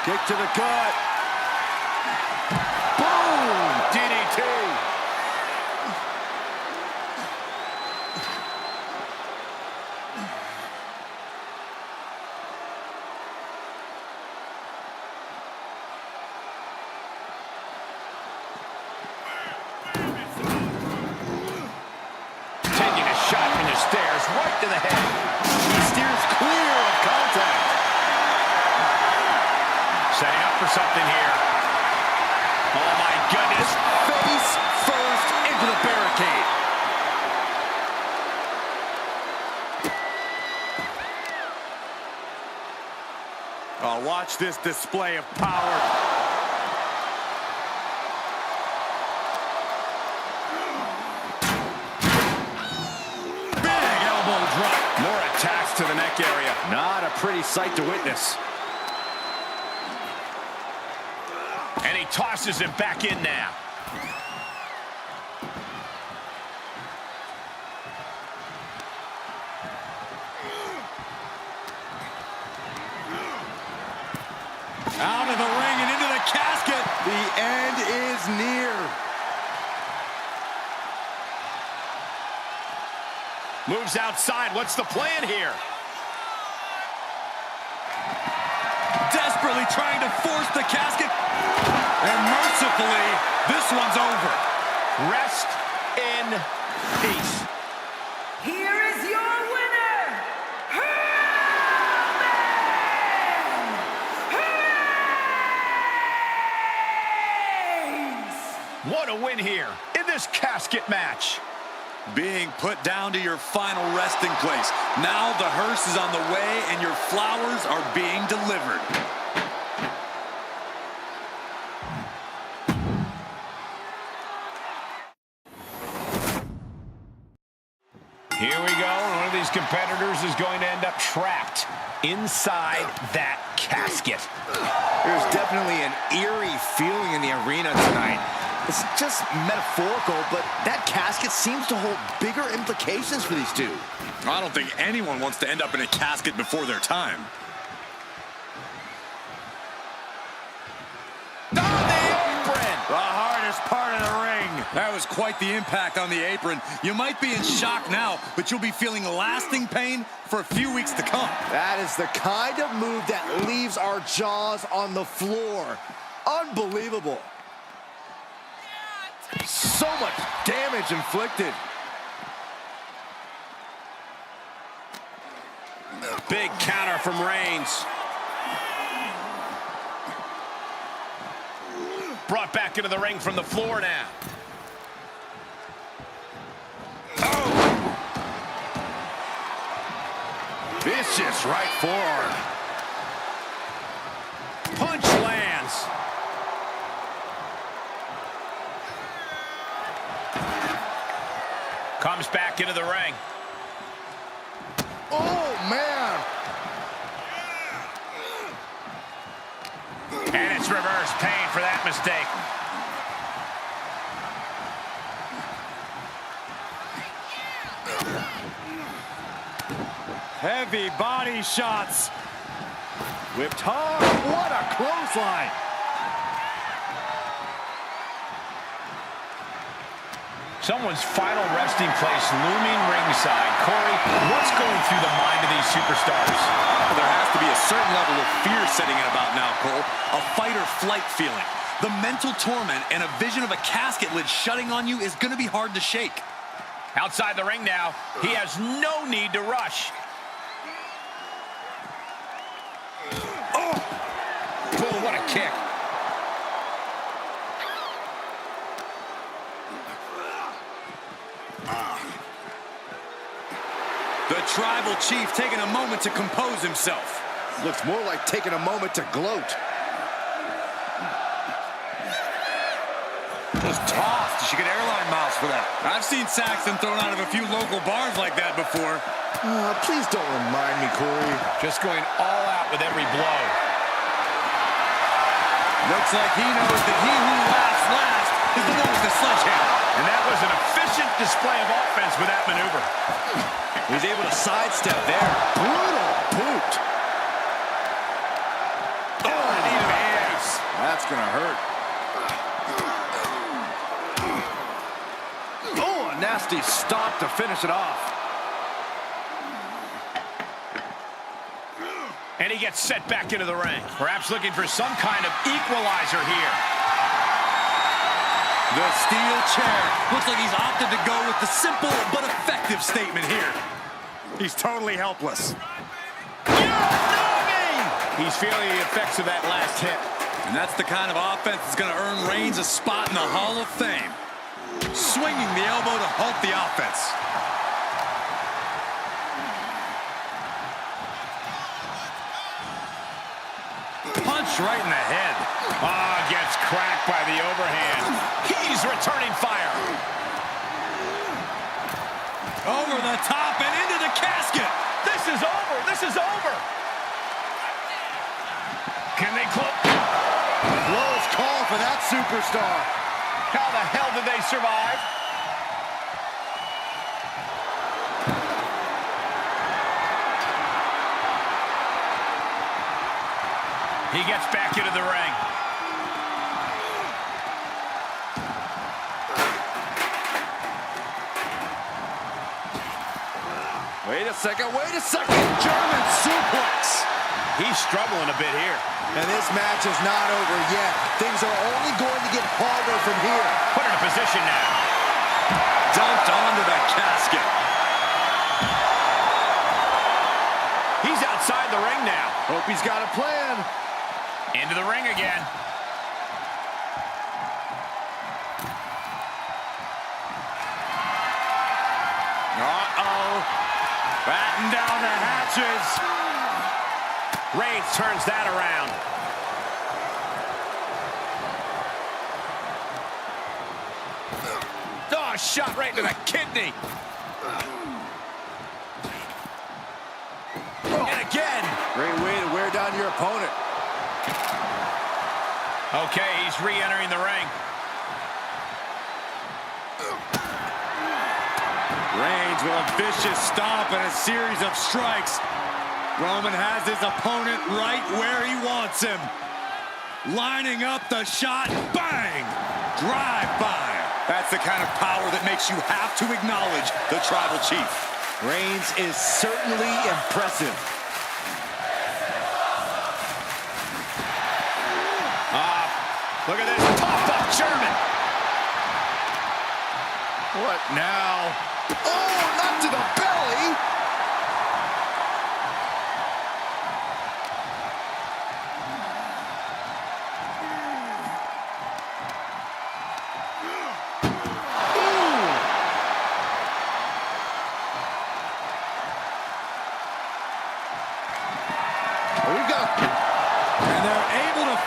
Kick to the gut. Boom! DDT. Taking a shot from the stairs right to the head. He steers clear of contact. Setting up for something here. Oh, my goodness. Face first into the barricade. Oh, watch this display of power. Big elbow drop. More attacks to the neck area. Not a pretty sight to witness. And he tosses him back in now. Out of the ring and into the casket. The end is near. Moves outside. What's the plan here? Desperately trying to force the casket. And mercifully, this one's over. Rest in peace. Here is your winner, Reigns! What a win here in this casket match. Being put down to your final resting place. Now the hearse is on the way and your flowers are being delivered. Here we go. One of these competitors is going to end up trapped inside that casket. There's definitely an eerie feeling in the arena tonight. It's just metaphorical, but that casket seems to hold bigger implications for these two. I don't think anyone wants to end up in a casket before their time. On the apron! The hardest part of the ring. That was quite the impact on the apron. You might be in shock now, but you'll be feeling lasting pain for a few weeks to come. That is the kind of move that leaves our jaws on the floor. Unbelievable. So much damage inflicted. big counter from Reigns. Brought back into the ring from the floor now. Vicious right forearm. Punch lands. Comes back into the ring. Oh, man. And it's reverse pain for that mistake. Heavy body shots. Whipped hard. What a clothesline. Someone's final resting place looming ringside. Corey, what's going through the mind of these superstars? There has to be a certain level of fear setting in about now, Cole. A fight or flight feeling. The mental torment and a vision of a casket lid shutting on you is going to be hard to shake. Outside the ring now, he has no need to rush. Oh, what a kick. The tribal chief taking a moment to compose himself. Looks more like taking a moment to gloat. Just tossed. You should get airline miles for that. I've seen Saxton thrown out of a few local bars like that before. Please don't remind me, Corey. Just going all out with every blow. Looks like he knows that he who laughs last is the one with the sledgehammer. And that was an efficient display of offense with that maneuver. He's able to sidestep there. Brutal boot. That's gonna hurt. Oh, a nasty stop to finish it off. And he gets set back into the ring. Perhaps looking for some kind of equalizer here. The steel chair. Looks like he's opted to go with the simple but effective statement here. He's totally helpless. He's feeling the effects of that last hit. And that's the kind of offense that's going to earn Reigns a spot in the Hall of Fame. Swinging the elbow to halt the offense. Punch right in the head. Gets cracked by the overhand. He's returning fire. Over the top and into the casket. This is over. This is over. Can they close? Close call for that superstar. How the hell did they survive? He gets back into the ring. Wait a second, wait a second. German suplex. He's struggling a bit here. And this match is not over yet. Things are only going to get harder from here. Put in a position now. Dumped onto the casket. He's outside the ring now. Hope he's got a plan. Into the ring again. Batten down the hatches. Reigns turns that around. Oh, shot right to the kidney. And again. Great way to wear down your opponent. Okay, he's re-entering the ring. Reigns with a vicious stomp and a series of strikes. Roman has his opponent right where he wants him. Lining up the shot. Bang! Drive-by. That's the kind of power that makes you have to acknowledge the tribal chief. Reigns is certainly impressive. Look at this. Topped up German. What now? Oh, not to the belly.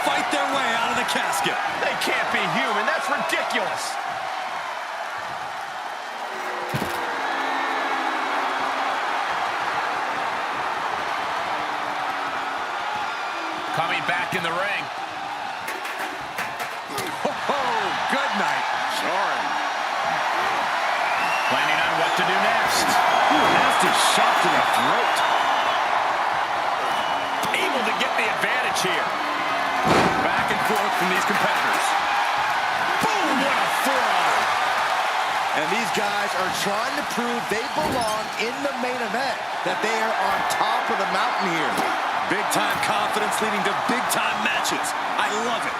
fight their way out of the casket. They can't be human. That's ridiculous. Coming back in the ring. Oh, good night. Sorry. Planning on what to do next. Ooh, nasty shot to the throat. Able to get the advantage here. Back and forth from these competitors. Boom, what a forearm. And these guys are trying to prove they belong in the main event, that they are on top of the mountain here. Big-time confidence leading to big-time matches. I love it.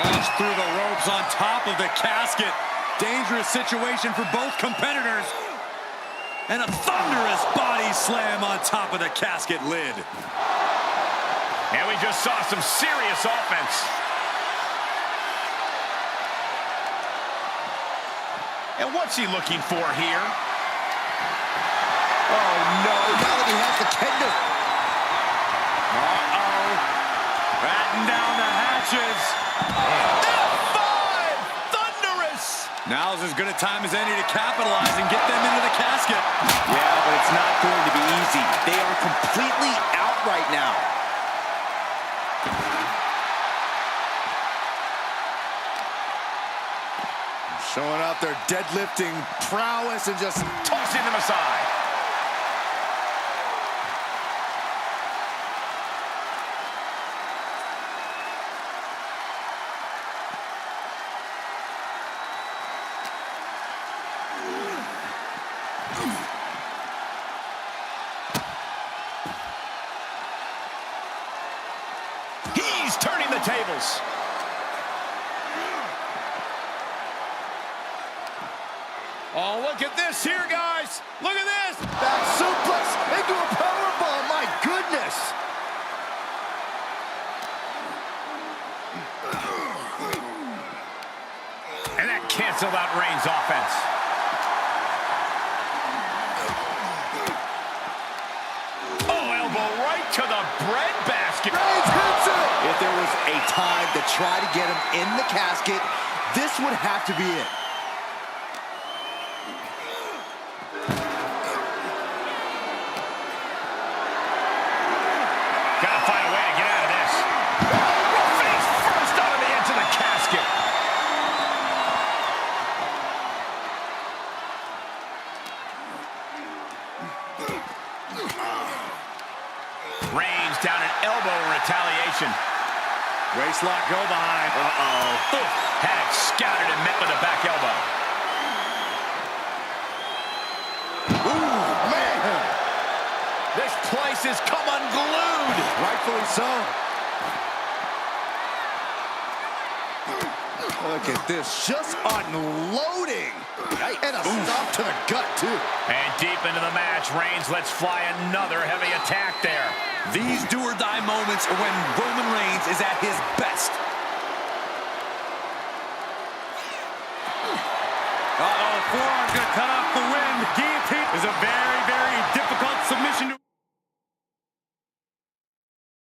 Launched through the ropes on top of the casket. Dangerous situation for both competitors. And a thunderous body slam on top of the casket lid. And we just saw some serious offense. And what's he looking for here? Oh, no, now that he has the kendo. Uh-oh. Batten down the hatches. F5! Thunderous! Now's as good a time as any to capitalize and get them into the casket. Yeah, but it's not going to be easy. They are completely out right now. Showing out their deadlifting prowess and just Tossing them aside. He's turning the tables. Oh, look at this here, guys. Look at this. Back suplex into a powerbomb. My goodness. And that canceled out Reigns' offense. Oh, elbow right to the breadbasket. Reigns hits it. If there was a time to try to get him in the casket, this would have to be it. Gotta find a way to get out of this. Face first out of the edge of the casket. Reigns down an elbow in retaliation. Waistlock go behind. Uh-oh. Had it scouted and met with a back elbow. Ooh, man. This place has come unglued. Rightfully so. Look at this, just unloading. And a stop to the gut, too. And deep into the match, Reigns lets fly another heavy attack there. These do-or-die moments are when Roman Reigns is at his best. Uh-oh, forearm's gonna cut off the wind. Guillotine is a very, very difficult